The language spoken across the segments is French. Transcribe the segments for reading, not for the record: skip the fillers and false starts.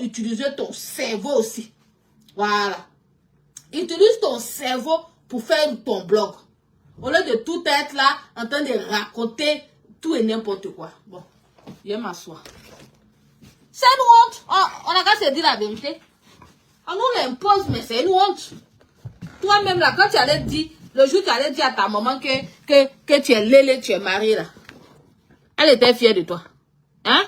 utiliser ton cerveau aussi. Voilà. Utilise ton cerveau pour faire ton blog. Au lieu de tout être là, en train de raconter tout et n'importe quoi. Bon, je vais m'asseoir. C'est une honte. On a qu'à se dire la vérité. On nous l'impose, mais c'est une honte. Toi-même, là, quand tu allais dire, le jour où tu allais dire à ta maman que tu es lélé, tu es mariée, là. Elle était fière de toi. Hein?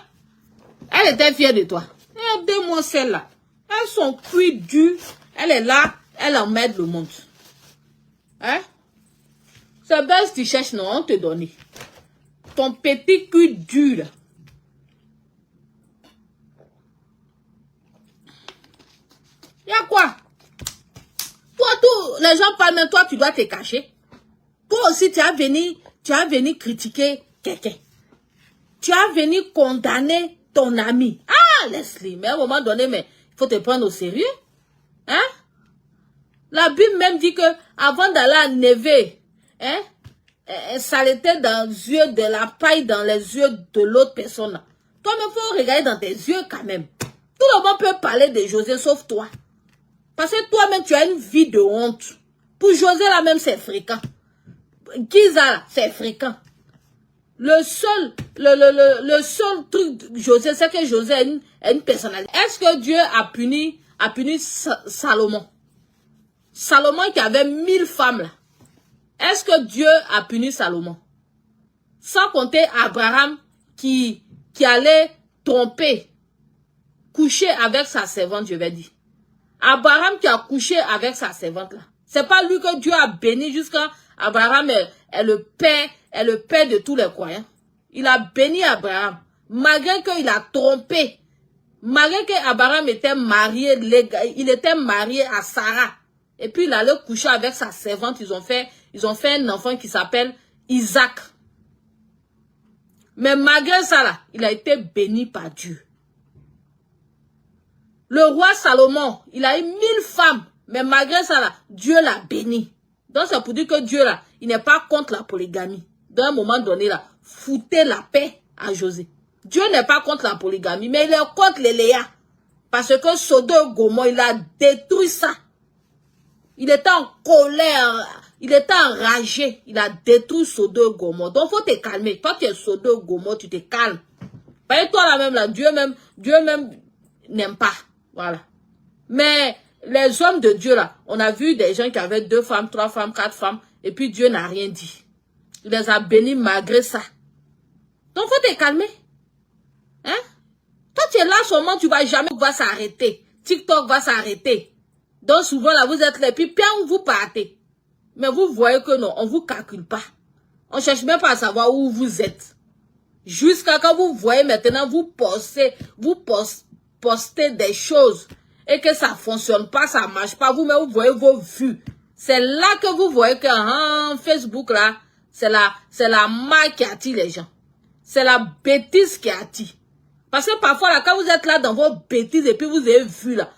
Elle était fière de toi. Et deux celles-là. Elles sont cuites dures. Elle est là, elle emmerde le monde. Hein? C'est belle tu cherches, non, on te donne. Ton petit cul dur, là. Il y a quoi? Toi, tous les gens parlent, mais toi, tu dois te cacher. Toi aussi, tu as venu critiquer quelqu'un. Tu as venu condamner ton ami. Ah, Leslie, mais à un moment donné, mais il faut te prendre au sérieux. Hein? La Bible même dit que avant d'aller à Névé, hein, ça l'était dans les yeux de la paille dans les yeux de l'autre personne. Toi, il faut regarder dans tes yeux quand même. Tout le monde peut parler de José, sauf toi. Parce que toi-même, tu as une vie de honte. Pour José, là même, c'est fréquent. Giza, c'est fréquent. Le seul truc de José, c'est que José a une personnalité. Est-ce que Dieu a puni Salomon? Salomon qui avait 1000 femmes là. Est-ce que Dieu a puni Salomon? Sans compter Abraham qui allait tromper, coucher avec sa servante, je vais dire. Abraham qui a couché avec sa servante là. C'est pas lui que Dieu a béni jusqu'à Abraham est le père de tous les croyants. Il a béni Abraham. Malgré qu'il a trompé. Malgré qu'Abraham était marié, il était marié à Sarah. Et puis il allait coucher avec sa servante. Ils ont fait un enfant qui s'appelle Isaac. Mais malgré ça là, il a été béni par Dieu. Le roi Salomon, il a eu 1000 femmes. Mais malgré ça là, Dieu l'a béni. Donc c'est pour dire que Dieu là, il n'est pas contre la polygamie. D'un moment donné là, foutez la paix à José. Dieu n'est pas contre la polygamie, mais il est contre les Léa. Parce que Sodome et Gomorrhe, il a détruit ça. Il était en colère, il était enragé. Il a détruit Sodome et Gomorrhe. Donc faut te calmer. Toi tu es Sodome et Gomorrhe, tu te calmes. Parce que toi là même là, Dieu même n'aime pas. Voilà. Mais les hommes de Dieu là, on a vu des gens qui avaient 2 femmes, 3 femmes, 4 femmes, et puis Dieu n'a rien dit. Il les a bénis malgré ça. Donc faut te calmer. Hein? Toi tu es là seulement, tu vas jamais s'arrêter. TikTok va s'arrêter. Donc souvent là vous êtes là, puis vous partez. Mais vous voyez que non, on vous calcule pas. On cherche même pas à savoir où vous êtes. Jusqu'à quand vous voyez maintenant, vous postez des choses et que ça fonctionne pas, ça marche pas, vous-même vous voyez vos vues. C'est là que vous voyez que Facebook là, c'est la maille qui attire les gens. C'est la bêtise qui attire. Parce que parfois là, quand vous êtes là dans vos bêtises et puis vous avez vu là,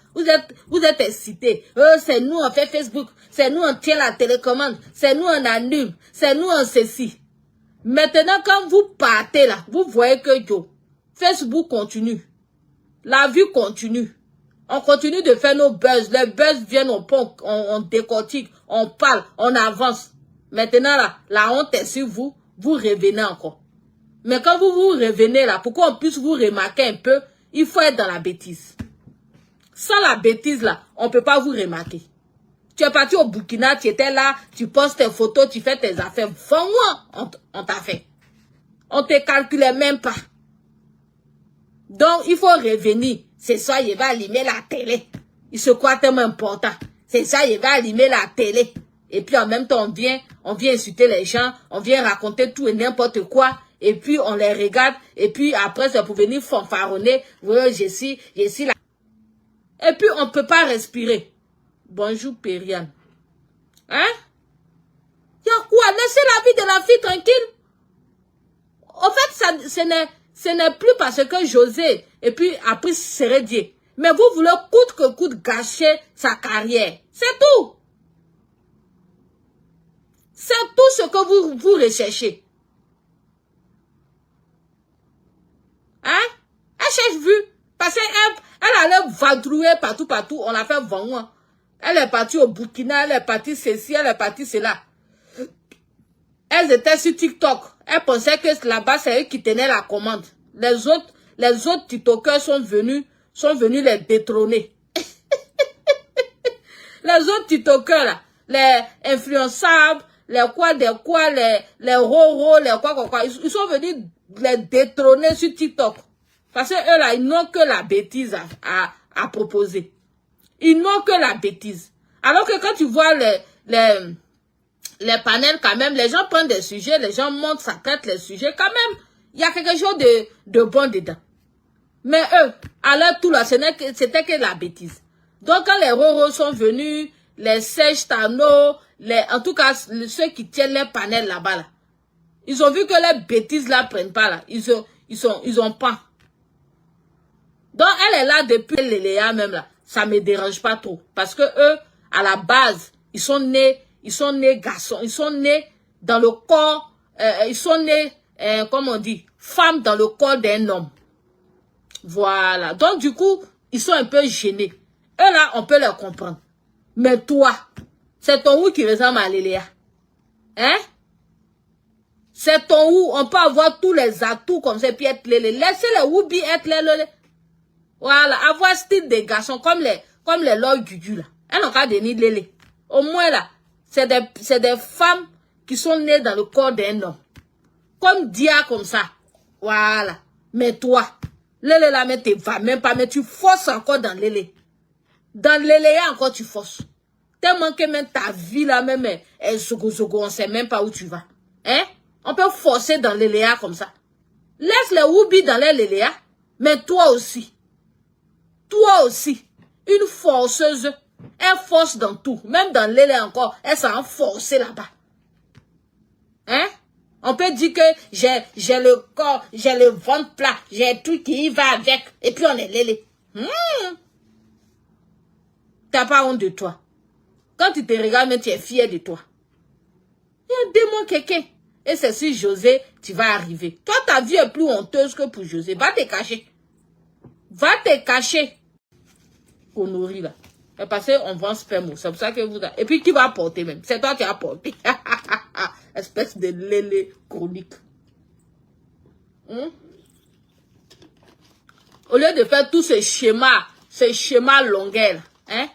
vous êtes excité. C'est nous on fait Facebook, c'est nous on tient la télécommande, c'est nous on annule, c'est nous on ceci. Maintenant quand vous partez là, vous voyez que Facebook continue. La vie continue. On continue de faire nos buzz. Les buzz viennent, on décortique, on parle, on avance. Maintenant, là, la honte est sur vous. Vous revenez encore. Mais quand vous revenez là, pour qu'on puisse vous remarquer un peu, il faut être dans la bêtise. Sans la bêtise là, on ne peut pas vous remarquer. Tu es parti au Burkina, tu étais là, tu postes tes photos, tu fais tes affaires. 20 mois, on t'a fait. On ne te calculait même pas. Donc, il faut revenir. C'est ça, il va allumer la télé. Il se croit tellement important. C'est ça, il va allumer la télé. Et puis, en même temps, on vient insulter les gens, on vient raconter tout et n'importe quoi. Et puis, on les regarde. Et puis, après, c'est pour venir fanfaronner. Oui, je suis là. Et puis, on ne peut pas respirer. Bonjour, Périane. Hein? Il y a quoi? Laissez la vie de la fille tranquille. En fait, ce n'est plus parce que José, et puis après serait Dieu. Mais vous voulez coûte que coûte gâcher sa carrière. C'est tout. C'est tout ce que vous recherchez. Hein? Elle cherche vue. Parce qu'elle allait vadroué partout, partout. On l'a fait vendre. Elle est partie au Burkina, elle est partie ceci, elle est partie cela. Elles étaient sur TikTok. Elles pensaient que là-bas, c'est eux qui tenaient la commande. Les autres TikTokers sont venus les détrôner. Les autres TikTokers, là, les influençables, les roro, les quoi. Ils sont venus les détrôner sur TikTok. Parce que eux, là, ils n'ont que la bêtise à proposer. Ils n'ont que la bêtise. Alors que quand tu vois les panels, quand même, les gens prennent des sujets, les gens montrent, ça traite les sujets, quand même, il y a quelque chose de bon dedans. Mais eux, à leur tour, là, c'était que la bêtise. Donc, quand les roros sont venus, les Serge Tano, en tout cas, ceux qui tiennent les panels là-bas, là, ils ont vu que les bêtises là prennent pas, là. Ils ont pas. Donc, elle est là depuis les Léa même, là. Ça me dérange pas trop. Parce que eux, à la base, ils sont nés garçons. Ils sont nés dans le corps, ils sont nés, comme on dit, femmes dans le corps d'un homme. Voilà. Donc, du coup, ils sont un peu gênés. Eux, là, on peut les comprendre. Mais toi, c'est ton ou qui ressemble à Léléa. Hein? C'est ton ou, on peut avoir tous les atouts comme ça, puis être lélé. Laissez les Woubi être lélé. Voilà. Avoir style des garçons, comme les Lord Dudu, là. Elles n'ont qu'à devenir lélé. Au moins, là, c'est des femmes qui sont nées dans le corps d'un homme. Comme Dia, comme ça. Voilà. Mais toi, Lélé là, mais tu vas même pas, mais tu forces encore dans Lélé. Dans Lélé, encore tu forces. Tellement que même ta vie là, même, on sait même pas où tu vas. Hein? On peut forcer dans Léléa comme ça. Laisse les Woubi dans les Léléa, mais toi aussi. Toi aussi. Une forceuse, elle force dans tout. Même dans Lélé encore, elle s'est forcée là-bas. Hein? On peut dire que j'ai le corps, j'ai le ventre plat, j'ai un truc qui y va avec, et puis on est lélé. T'as pas honte de toi. Quand tu te regardes, mais tu es fier de toi. Il y a un démon quelqu'un. Et c'est sur José, tu vas arriver. Toi, ta vie est plus honteuse que pour José. Va te cacher. Va te cacher. Connerie là. Parce qu'on vend sperme. C'est pour ça que vous... Et puis qui va porter même? C'est toi qui as porté. Espèce de lélé chronique. Au lieu de faire tous ces schémas longueurs, hein?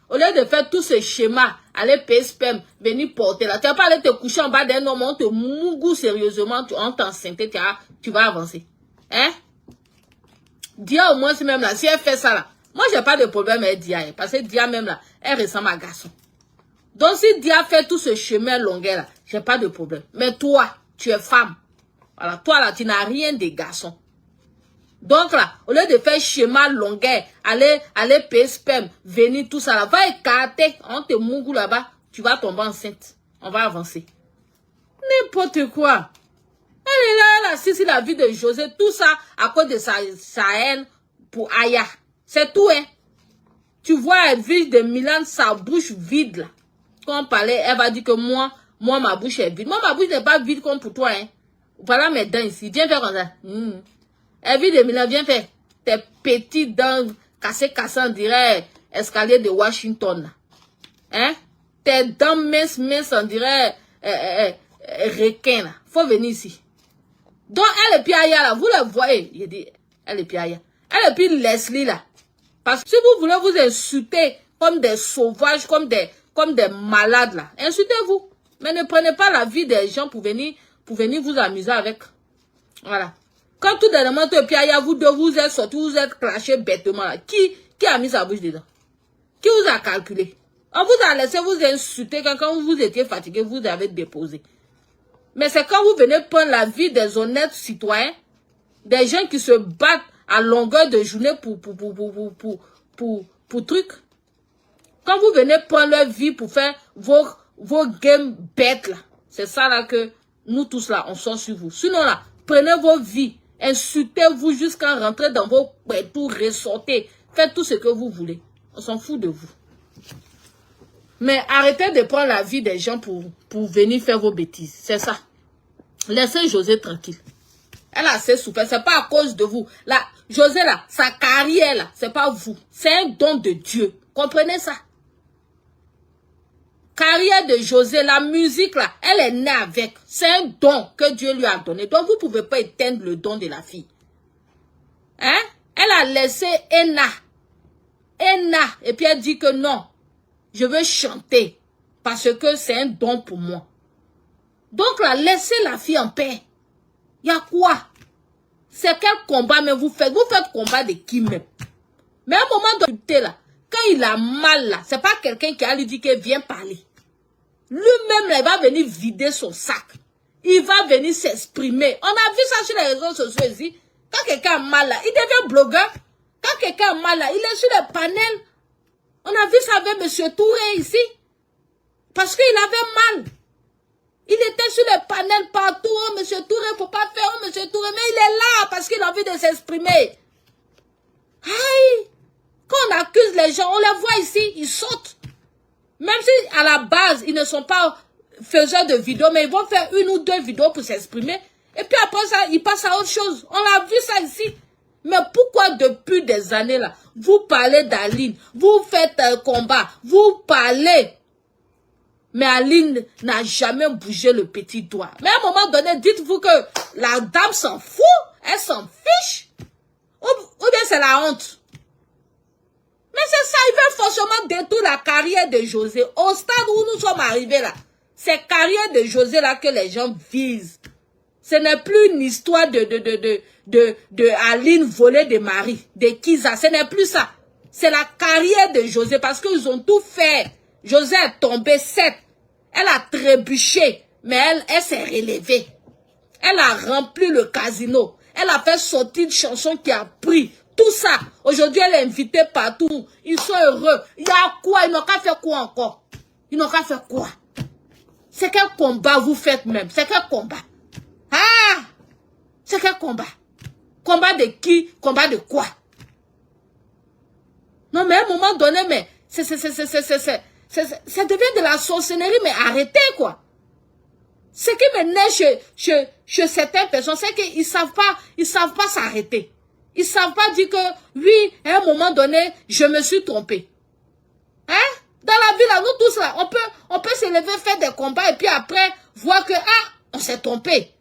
Au lieu de faire tous ces schémas, aller payer sperme, venir porter là. Tu vas pas aller te coucher en bas d'un homme, on te mougou sérieusement, on t'enceinte, tu vas avancer. Hein? Dia au moins, c'est même là, si elle fait ça là, moi j'ai pas de problème avec Dia, hein, parce que Dia même là, elle ressemble à un garçon. Donc si Dia fait tout ce chemin longueur là, j'ai pas de problème. Mais toi, tu es femme. Voilà, toi là, tu n'as rien de garçon. Donc là, au lieu de faire schéma longueur, aller payer sperme, venir tout ça là, va écarter, on te mougou là-bas, tu vas tomber enceinte. On va avancer. N'importe quoi. Elle est là, elle assiste la vie de José, tout ça à cause de sa haine pour Aya. C'est tout, hein. Tu vois, elle vit de Milan, sa bouche vide là. Quand on parlait, elle va dire que moi, ma bouche est vide. Moi, ma bouche n'est pas vide comme pour toi, hein. Voilà mes dents ici. Viens faire comme ça. Elle vit de Milan, viens faire tes petites dents cassées, on dirait escalier de Washington, là. Hein? Tes dents minces, on dirait requin, là. Faut venir ici. Donc, elle et puis Aya, là, vous la voyez. Il dit, elle et puis Aya. Elle et puis Leslie, là. Parce que si vous voulez vous insulter comme des sauvages, comme des malades, là, insultez-vous. Mais ne prenez pas la vie des gens pour venir vous amuser avec. Voilà. Quand tout dernièrement, et puis Aya, vous deux, vous êtes sortis, vous êtes clashés bêtement, là. Qui a mis sa bouche dedans? Qui vous a calculé? On vous a laissé vous insulter quand vous étiez fatigué, vous avez déposé. Mais c'est quand vous venez prendre la vie des honnêtes citoyens, des gens qui se battent à longueur de journée pour truc. Quand vous venez prendre leur vie pour faire vos games bêtes là, c'est ça là que nous tous là, on sort sur vous. Sinon là, prenez vos vies, insultez-vous jusqu'à rentrer dans vos pétous, ressortez, faites tout ce que vous voulez. On s'en fout de vous. Mais arrêtez de prendre la vie des gens pour venir faire vos bêtises. C'est ça. Laissez José tranquille. Elle a assez souffert. C'est pas à cause de vous. Là, José, là, sa carrière, là, c'est pas vous. C'est un don de Dieu. Comprenez ça? Carrière de José, la musique, là, elle est née avec. C'est un don que Dieu lui a donné. Donc, vous pouvez pas éteindre le don de la fille. Hein? Elle a laissé Ena. Et puis elle dit que non, je veux chanter parce que c'est un don pour moi. Donc là, laissez la fille en paix. Il y a quoi? C'est quel combat mais vous faites? Vous faites combat de qui même? Mais à un moment donné, là, quand il a mal là, c'est pas quelqu'un qui a lui dit qu'il vient parler. Lui-même, là, il va venir vider son sac. Il va venir s'exprimer. On a vu ça sur les réseaux sociaux ici. Quand quelqu'un a mal là, il devient blogueur. Quand quelqu'un a mal là, il est sur les panels. On a vu ça avec M. Touré ici. Parce qu'il avait mal. Il était sur les panels partout. Oh, M. Touré, faut pas faire. Oh, M. Touré, mais il est là parce qu'il a envie de s'exprimer. Aïe! Quand on accuse les gens, on les voit ici, ils sautent. Même si à la base, ils ne sont pas faiseurs de vidéos, mais ils vont faire 1 ou 2 vidéos pour s'exprimer. Et puis après ça, ils passent à autre chose. On a vu ça ici. Mais pourquoi depuis des années là, vous parlez d'Aline, vous faites un combat, vous parlez. Mais Aline n'a jamais bougé le petit doigt. Mais à un moment donné, dites-vous que la dame s'en fout, elle s'en fiche. Ou bien c'est la honte. Mais c'est ça, il veut forcément détruire la carrière de José. Au stade où nous sommes arrivés là, c'est carrière de José là que les gens visent. Ce n'est plus une histoire de Aline volée de Marie, de Kiza. Ce n'est plus ça. C'est la carrière de José parce qu'ils ont tout fait. José est tombé 7. Elle a trébuché, mais elle s'est relevée. Elle a rempli le casino. Elle a fait sortir une chanson qui a pris. Tout ça. Aujourd'hui, elle est invitée partout. Ils sont heureux. Il y a quoi? Ils n'ont qu'à faire quoi encore? Ils n'ont qu'à faire quoi? C'est quel combat vous faites même? C'est quel combat? Ah! C'est quel combat? Combat de qui? Combat de quoi? Non, mais à un moment donné, mais ça devient de la sorcellerie, mais arrêtez, quoi. Ce qui me naît chez certaines personnes, c'est qu'ils savent pas s'arrêter. Ils savent pas dire que, oui, à un moment donné, je me suis trompé. Hein? Dans la vie, là, nous tous, là, on peut se lever, faire des combats, et puis après, voir que, ah, on s'est trompé.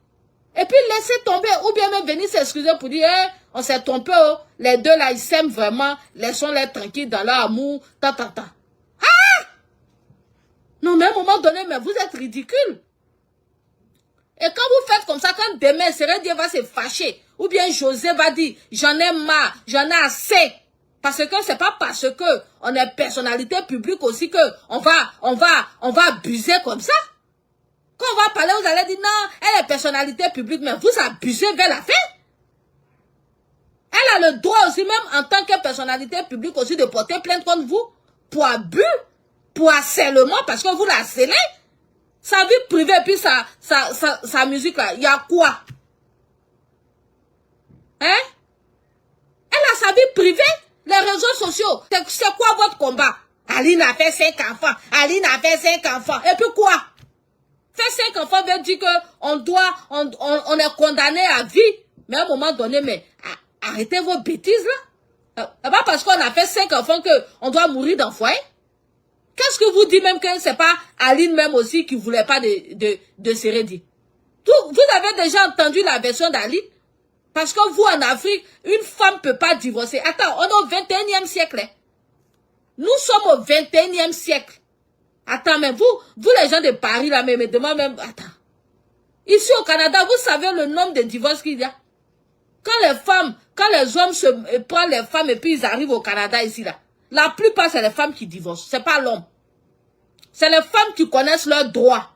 Et puis laisser tomber, ou bien même venir s'excuser pour dire, hey, on s'est trompé, oh. Les deux là, ils s'aiment vraiment, laissons-les tranquilles dans leur amour, ta. Ah! Non, mais à un moment donné, mais vous êtes ridicule. Et quand vous faites comme ça, quand demain, Dieu va se fâcher, ou bien José va dire, j'en ai marre, j'en ai assez. Parce que c'est pas parce que on est personnalité publique aussi que on va abuser comme ça. Quand on va parler, vous allez dire, non, elle est personnalité publique, mais vous abusez vers la fin. Elle a le droit aussi, même en tant que personnalité publique aussi, de porter plainte contre vous pour abus, pour harcèlement, parce que vous la harcelez. Sa vie privée, puis sa musique là, il y a quoi? Hein? Elle a sa vie privée, les réseaux sociaux. C'est quoi votre combat? Aline a fait 5 enfants. Aline a fait 5 enfants. Et puis quoi? Faire 5 enfants veut dire qu'on on est condamné à vie. Mais à un moment donné, mais arrêtez vos bêtises là. C'est pas parce qu'on a fait 5 enfants qu'on doit mourir dans le foyer. Qu'est-ce que vous dites même que c'est pas Aline même aussi qui voulait pas de Sérédi? Vous avez déjà entendu la version d'Aline? Parce que vous, en Afrique, une femme peut pas divorcer. Attends, on est au 21e siècle. Hein? Nous sommes au 21e siècle. Attends, mais vous les gens de Paris, là, mais demain même, attends. Ici au Canada, vous savez le nombre de divorces qu'il y a? Quand les hommes prennent les femmes et puis ils arrivent au Canada ici, là. La plupart, c'est les femmes qui divorcent. C'est pas l'homme. C'est les femmes qui connaissent leurs droits.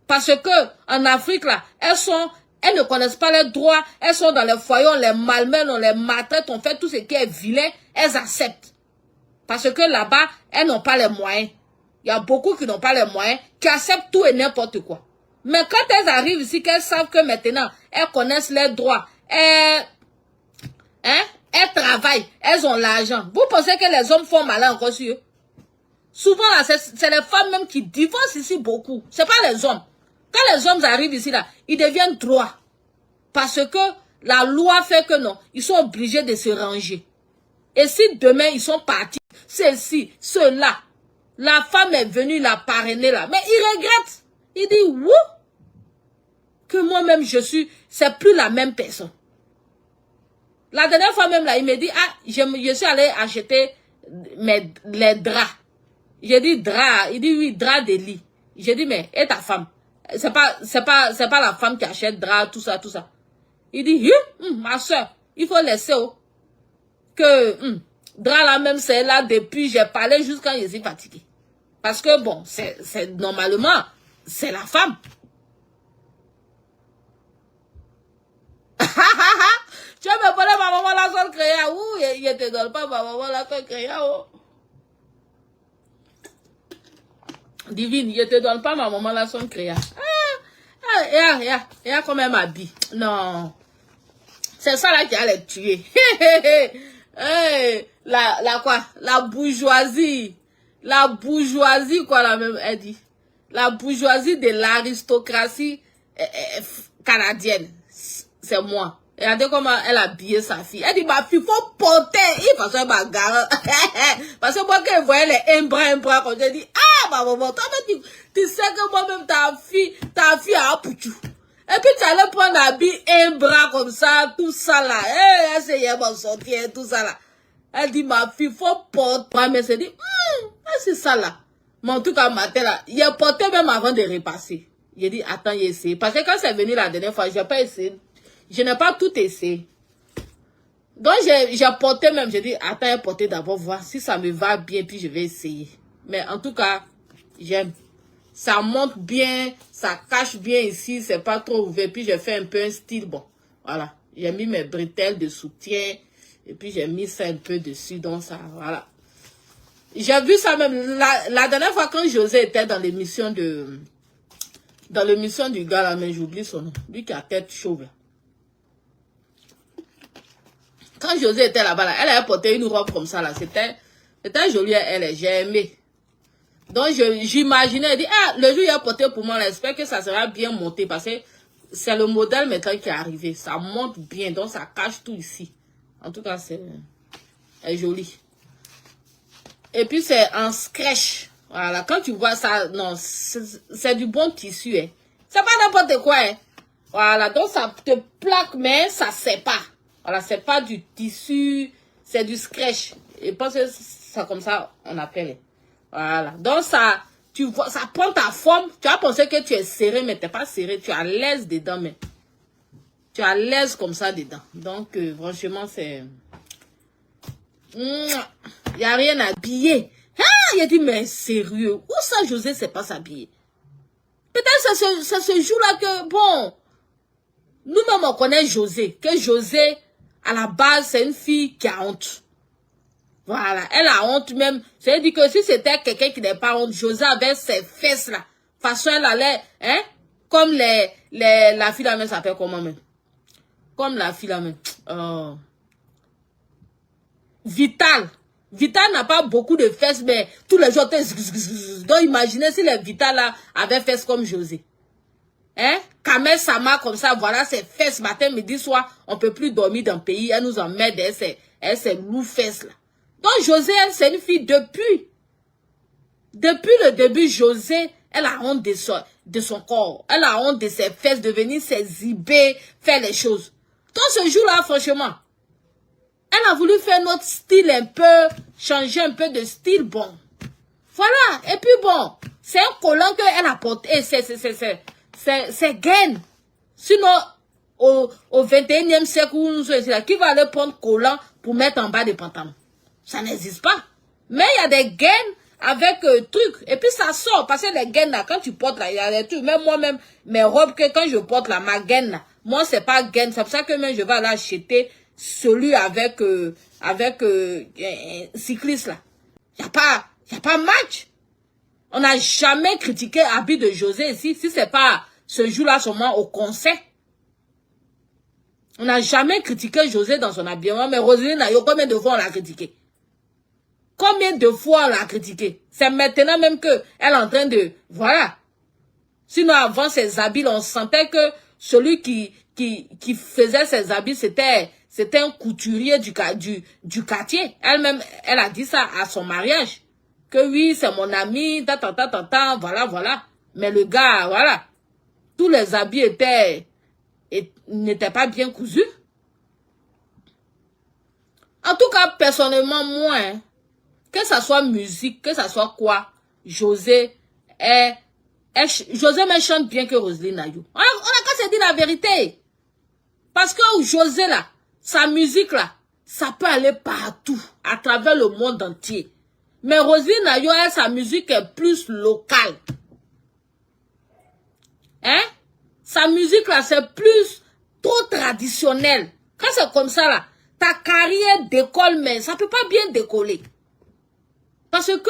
Parce que, en Afrique, là, elles ne connaissent pas leurs droits. Elles sont dans les foyers, on les malmène, on les maltraite, on fait tout ce qui est vilain. Elles acceptent. Parce que là-bas, elles n'ont pas les moyens. Il y a beaucoup qui n'ont pas les moyens, qui acceptent tout et n'importe quoi. Mais quand elles arrivent ici, qu'elles savent que maintenant, elles connaissent leurs droits. Elles travaillent, elles ont l'argent. Vous pensez que les hommes font malin encore sur eux? Souvent, là, c'est les femmes même qui divorcent ici beaucoup. C'est pas les hommes. Quand les hommes arrivent ici, là, ils deviennent droits. Parce que La loi fait que non, ils sont obligés de se ranger. Et si demain, ils sont partis, ceci, cela, la femme est venue la parrainer là, mais il regrette. Il dit, wouh, que moi-même c'est plus la même personne. La dernière fois même là, il me dit, ah, je suis allé acheter les draps. J'ai dit draps, il dit oui, draps de lit. J'ai dit, mais, et ta femme? C'est pas la femme qui achète draps, tout ça, tout ça. Il dit, ma soeur, il faut laisser, que, drap là même, c'est là depuis, j'ai parlé jusqu'à je suis fatigué. Parce que bon, c'est normalement, c'est la femme. Tu vas me parler ma maman la seule créa, ouh, il te donne pas ma maman la seule créa, oh. Divine, il te donne pas ma maman la seule créa. Il y a quand même habillé. Non. C'est ça là qui allait tuer. Hey, la bourgeoisie. La bourgeoisie, quoi, la même, elle dit. La bourgeoisie de l'aristocratie canadienne. C'est moi. Regardez comment elle a habillé sa fille. Elle dit, ma fille, faut porter. Il faut faire bagarre. Parce que moi, quand je voyais les embras, quand je dis, ah, ma maman, toi, tu sais que moi-même, ta fille a pouchou. Et puis, tu allais prendre l'habit, un bras comme ça, tout ça là. Elle essayait de m'en sortir, tout ça là. Elle dit, ma fille, faut porter. Mais elle dit, c'est ça là. Mais en tout cas, matin là, il a porté même avant de repasser. J'ai dit, attends, il essaie. Parce que quand c'est venu la dernière fois, je n'ai pas essayé. Je n'ai pas tout essayé. Donc, j'ai porté même, j'ai dit, attends, j'ai porté d'abord, voir si ça me va bien, puis je vais essayer. Mais en tout cas, j'aime. Ça monte bien, ça cache bien ici, c'est pas trop ouvert. Puis j'ai fait un peu un style, bon, voilà. J'ai mis mes bretelles de soutien, et puis j'ai mis ça un peu dessus, donc ça, voilà. J'ai vu ça même, la dernière fois quand José était dans l'émission du gars là, mais j'oublie son nom, lui qui a tête chauve. Quand José était là-bas, là, elle avait porté une robe comme ça là, c'était joli, elle, j'ai aimé. Donc, j'imaginais, elle dit, ah, le jour il a porté pour moi, j'espère que ça sera bien monté, parce que c'est le modèle maintenant qui est arrivé. Ça monte bien, donc ça cache tout ici. En tout cas, c'est joli. Et puis, c'est en scratch. Voilà, quand tu vois ça, non, c'est du bon tissu, hein. C'est pas n'importe quoi, hein. Voilà, donc ça te plaque, mais ça sépare. Voilà, c'est pas du tissu, c'est du scratch. Et parce que ça, comme ça, on appelle. Voilà. Donc, ça, tu vois, ça prend ta forme. Tu as pensé que tu es serré, mais tu n'es pas serré. Tu es à l'aise dedans, mais tu es à l'aise comme ça dedans. Donc, franchement, c'est... Il n'y a rien à habiller. Ah, il a dit, mais sérieux, où ça, José, c'est pas s'habiller? Peut-être c'est ce jour-là que, bon, nous-mêmes, on connaît José. Que José, à la base, c'est une fille qui a honte. Voilà, elle a honte même. C'est-à-dire que si c'était quelqu'un qui n'est pas honte, José avait ses fesses là. Façon, elle allait, hein, comme la fille là même s'appelle comment même? Comme la fille là même. Vital. Vital n'a pas beaucoup de fesses, mais tous les jours, donc imaginez si les Vital là avaient fesses comme José. Hein? Kamel Sama comme ça, voilà ses fesses, matin, midi, soir, on peut plus dormir dans le pays, elle nous emmène, elle ses loups fesses là. Donc, José, c'est une fille depuis le début, José, elle a honte de son corps. Elle a honte de ses fesses, de venir s'exhiber, faire les choses. Donc, ce jour-là, franchement, elle a voulu faire notre style un peu, changer un peu de style, bon. Voilà. Et puis, bon, c'est un collant qu'elle a porté. C'est gain. Sinon, au 21e siècle, qui va aller prendre collant pour mettre en bas des pantalons? Ça n'existe pas. Mais il y a des gaines avec trucs. Et puis ça sort. Parce que les gaines là, quand tu portes là, il y a des trucs. Même moi-même, mes robes que quand je porte là, ma gaine là, moi c'est pas gaine. C'est pour ça que même je vais aller acheter celui avec cycliste là. Il y a pas match. On n'a jamais critiqué l'habit de José ici. Si c'est pas ce jour-là seulement au concert. On n'a jamais critiqué José dans son habillement. Mais Roselyne, combien de fois on l'a critiqué? Combien de fois on l'a critiqué? C'est maintenant même que elle est en train de... Voilà. Sinon, avant ses habits, on sentait que celui qui qui faisait ses habits, c'était un couturier du quartier. Elle-même, elle a dit ça à son mariage. Que oui, c'est mon ami, voilà. Mais le gars, voilà. Tous les habits n'étaient pas bien cousus. En tout cas, personnellement, moi, hein, que ça soit musique, que ça soit quoi, José me chante bien que Roselyne Ayo. On a qu'à se dire la vérité. Parce que José, là, sa musique, là, ça peut aller partout, à travers le monde entier. Mais Roselyne Ayo, elle, sa musique est plus locale. Hein? Sa musique, là, c'est plus trop traditionnel. Quand c'est comme ça, là, ta carrière décolle, mais ça peut pas bien décoller. Parce que,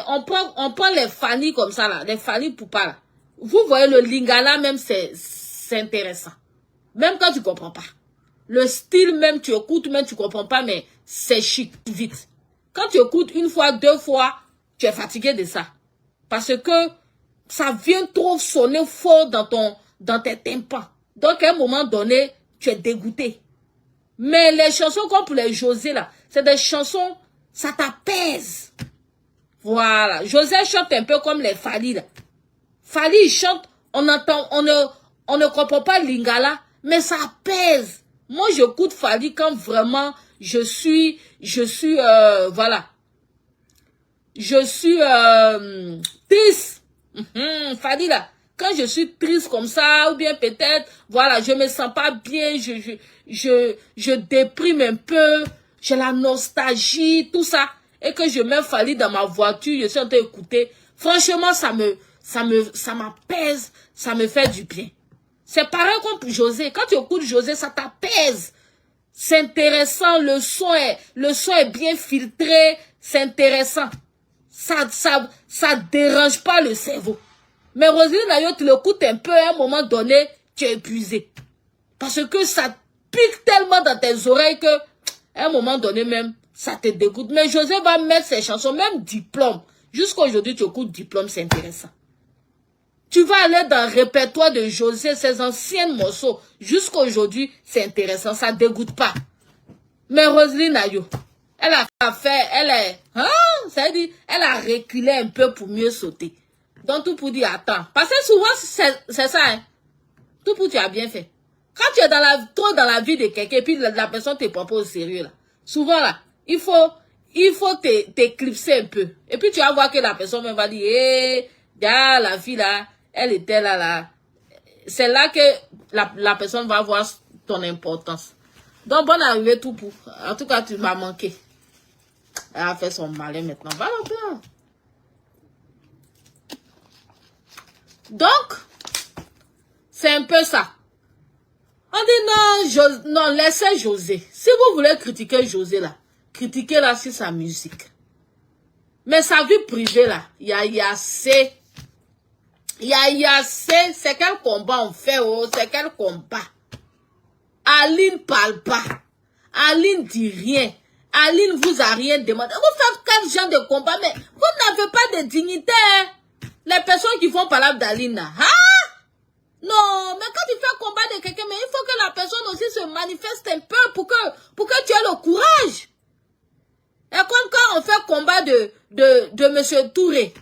on prend les Fanny comme ça, là, les Fanny Poupa, là. Vous voyez, le lingala, même, c'est intéressant. Même quand tu comprends pas. Le style, même, tu écoutes, même, tu comprends pas, mais c'est chic, vite. Quand tu écoutes une fois, deux fois, tu es fatigué de ça. Parce que, ça vient trop sonner fort dans tes tympans. Donc, à un moment donné, tu es dégoûté. Mais les chansons comme pour les José, là, c'est des chansons, ça t'apaise. Voilà. José chante un peu comme les Fali, là. Fali, il chante, on ne comprend pas Lingala, mais ça apaise. Moi, j'écoute Fali quand vraiment je suis voilà. Je suis triste. Fali, là. Quand je suis triste comme ça, ou bien peut-être, voilà, je me sens pas bien, je déprime un peu, j'ai la nostalgie, tout ça, et que je mets Fali dans ma voiture, je suis en train d'écouter, franchement, ça m'apaise, ça me fait du bien. C'est pareil comme José, quand tu écoutes José, ça t'apaise. C'est intéressant, le son est bien filtré, c'est intéressant. Ça dérange pas le cerveau. Mais Roselyne Ayo, tu l'écoutes un peu, à un moment donné, tu es épuisé. Parce que ça pique tellement dans tes oreilles que, à un moment donné même, ça te dégoûte. Mais José va mettre ses chansons, même Diplôme. Jusqu'à aujourd'hui, tu écoutes Diplôme, c'est intéressant. Tu vas aller dans le répertoire de José, ses anciens morceaux. Jusqu'à aujourd'hui, c'est intéressant, ça dégoûte pas. Mais Roselyne Ayo, elle a fait, ça veut dire, elle a reculé un peu pour mieux sauter. Donc, tout pour dire, attends. Parce que souvent, c'est ça, hein. Tout pour dire, tu as bien fait. Quand tu es trop dans la vie de quelqu'un, et puis la personne te prend pas au sérieux, là. Souvent, là, il faut t'éclipser un peu. Et puis, tu vas voir que la personne même va dire, la fille, là, elle était là. C'est là que la personne va voir ton importance. Donc, bonne arrivée, tout pour. En tout cas, tu m'as manqué. Elle a fait son malin maintenant. Va un peu. Donc, c'est un peu ça. On dit non, laissez José. Si vous voulez critiquer José là, critiquez-la sur sa musique. Mais sa vie privée là, il y a assez. C'est quel combat on fait, oh, c'est quel combat. Aline parle pas. Aline dit rien. Aline vous a rien demandé. Vous faites quel genre de combat, mais vous n'avez pas de dignité, hein? Les personnes qui font parler d'Aline, non, mais quand tu fais combat de quelqu'un, mais il faut que la personne aussi se manifeste un peu pour que tu aies le courage. Et comme quand on fait combat de M. Touré,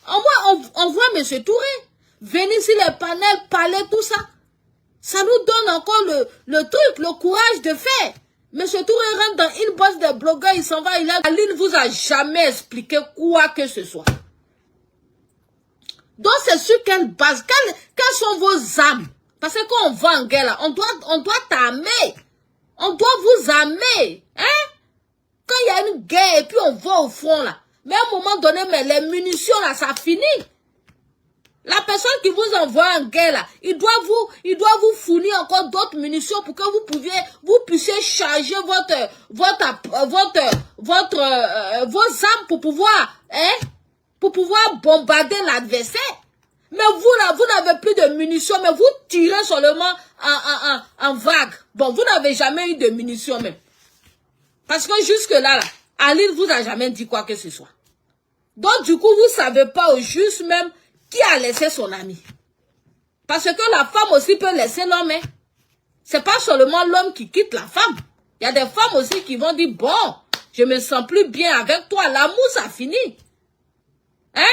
on voit M. Touré venir sur les panels, parler, tout ça. Ça nous donne encore le truc, le courage de faire. M. Touré rentre dans une bosse de blogueurs, il s'en va, Aline vous a jamais expliqué quoi que ce soit. Donc, c'est sur quelle base, quelles sont vos âmes? Parce que quand on va en guerre, là, on doit t'armer. On doit vous armer. Hein? Quand il y a une guerre et puis on va au front, là. Mais à un moment donné, mais les munitions, là, ça finit. La personne qui vous envoie en guerre, là, il doit vous fournir encore d'autres munitions pour que vous puissiez charger vos armes pour pouvoir, pour pouvoir bombarder l'adversaire. Mais vous, là, vous n'avez plus de munitions, mais vous tirez seulement en vague. Bon, vous n'avez jamais eu de munitions même. Parce que jusque-là, là, Aline vous a jamais dit quoi que ce soit. Donc, du coup, vous ne savez pas au juste même qui a laissé son ami. Parce que la femme aussi peut laisser l'homme. Hein. C'est pas seulement l'homme qui quitte la femme. Il y a des femmes aussi qui vont dire, bon, je me sens plus bien avec toi. L'amour, ça finit. Hein?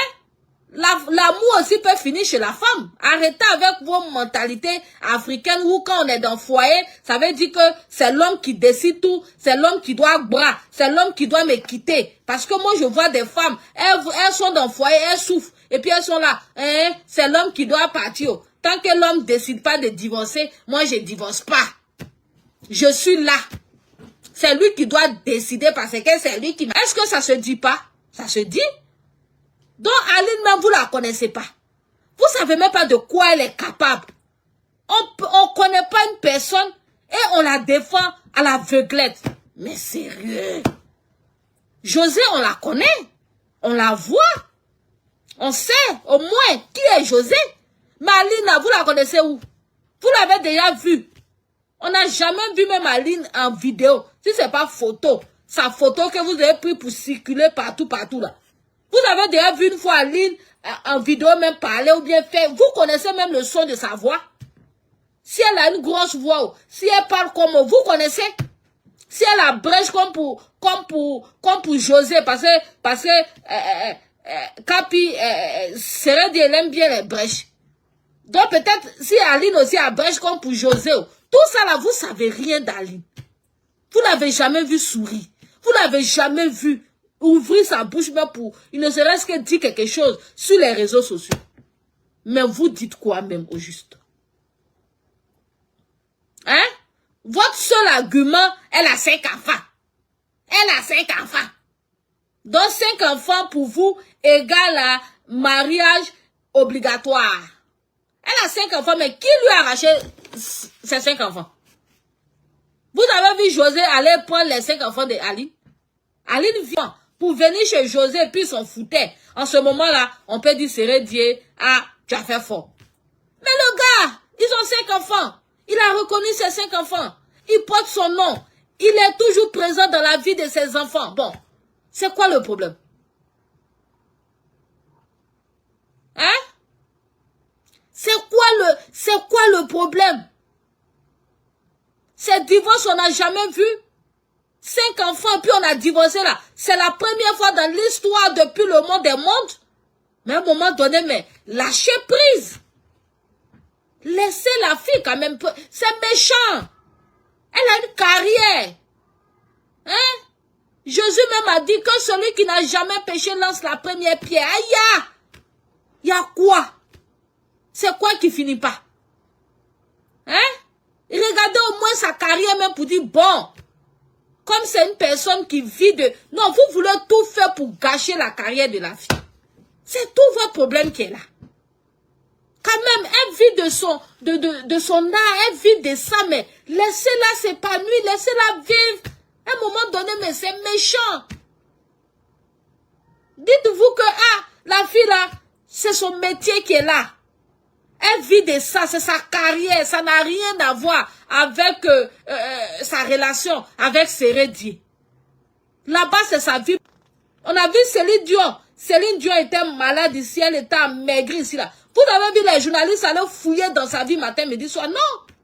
L'amour aussi peut finir chez la femme. Arrêtez avec vos mentalités africaines où quand on est dans le foyer, ça veut dire que c'est l'homme qui décide tout, c'est l'homme qui doit boire, c'est l'homme qui doit me quitter. Parce que moi, je vois des femmes, elles sont dans le foyer, elles souffrent. Et puis elles sont là, hein, c'est l'homme qui doit partir. Tant que l'homme décide pas de divorcer, moi, je divorce pas. Je suis là. C'est lui qui doit décider parce que c'est lui qui... Est-ce que ça se dit pas? Ça se dit. Donc, Aline, même, vous la connaissez pas. Vous savez même pas de quoi elle est capable. On connaît pas une personne et on la défend à l'aveuglette. Mais sérieux. José, on la connaît. On la voit. On sait au moins qui est José. Mais Aline, vous la connaissez où? Vous l'avez déjà vue. On n'a jamais vu même Aline en vidéo. Si c'est pas photo. Sa photo que vous avez pris pour circuler partout là. Vous avez déjà vu une fois Aline en vidéo même parler ou bien faire. Vous connaissez même le son de sa voix. Si elle a une grosse voix, si elle parle comme vous connaissez. Si elle a brèche comme pour José, parce que Capi serait dit elle aime bien les brèches. Donc peut-être si Aline aussi a brèche comme pour José, tout ça là vous savez rien d'Aline. Vous n'avez jamais vu sourire. Vous n'avez jamais vu ouvrir sa bouche même pour, il ne serait-ce que dire quelque chose sur les réseaux sociaux. Mais vous dites quoi même au juste? Hein? Votre seul argument, elle a 5 enfants. Elle a 5 enfants. Donc 5 enfants pour vous égale à mariage obligatoire. Elle a 5 enfants, mais qui lui a arraché ses 5 enfants? Vous avez vu José aller prendre les 5 enfants d'Aline? Aline vient pour venir chez José et puis s'en foutait. En ce moment-là, on peut dire, c'est Dieu, ah, tu as fait fort. Mais le gars, ils ont 5 enfants. Il a reconnu ses 5 enfants. Il porte son nom. Il est toujours présent dans la vie de ses enfants. Bon, c'est quoi le problème? Hein? C'est quoi le problème? Ces divorces, on n'a jamais vu. 5 enfants, et puis on a divorcé là. C'est la première fois dans l'histoire depuis le monde des mondes. Mais à un moment donné, mais lâchez prise. Laissez la fille quand même. C'est méchant. Elle a une carrière. Hein? Jésus même a dit que celui qui n'a jamais péché lance la première pierre. Aïe! Il y a quoi? C'est quoi qui finit pas? Hein? Regardez au moins sa carrière même pour dire, bon, comme c'est une personne qui vit de... Non, vous voulez tout faire pour gâcher la carrière de la fille. C'est tout votre problème qui est là. Quand même, elle vit de son art, elle vit de ça, mais laissez-la s'épanouir, laissez-la vivre. À un moment donné, mais c'est méchant. Dites-vous que, ah, la fille là, c'est son métier qui est là. Elle vit de ça, c'est sa carrière, ça n'a rien à voir avec sa relation avec Sérédi. Là-bas, c'est sa vie. On a vu Céline Dion. Céline Dion était malade ici, elle était amaigrie ici là. Vous avez vu les journalistes aller fouiller dans sa vie matin, midi, soir. Non.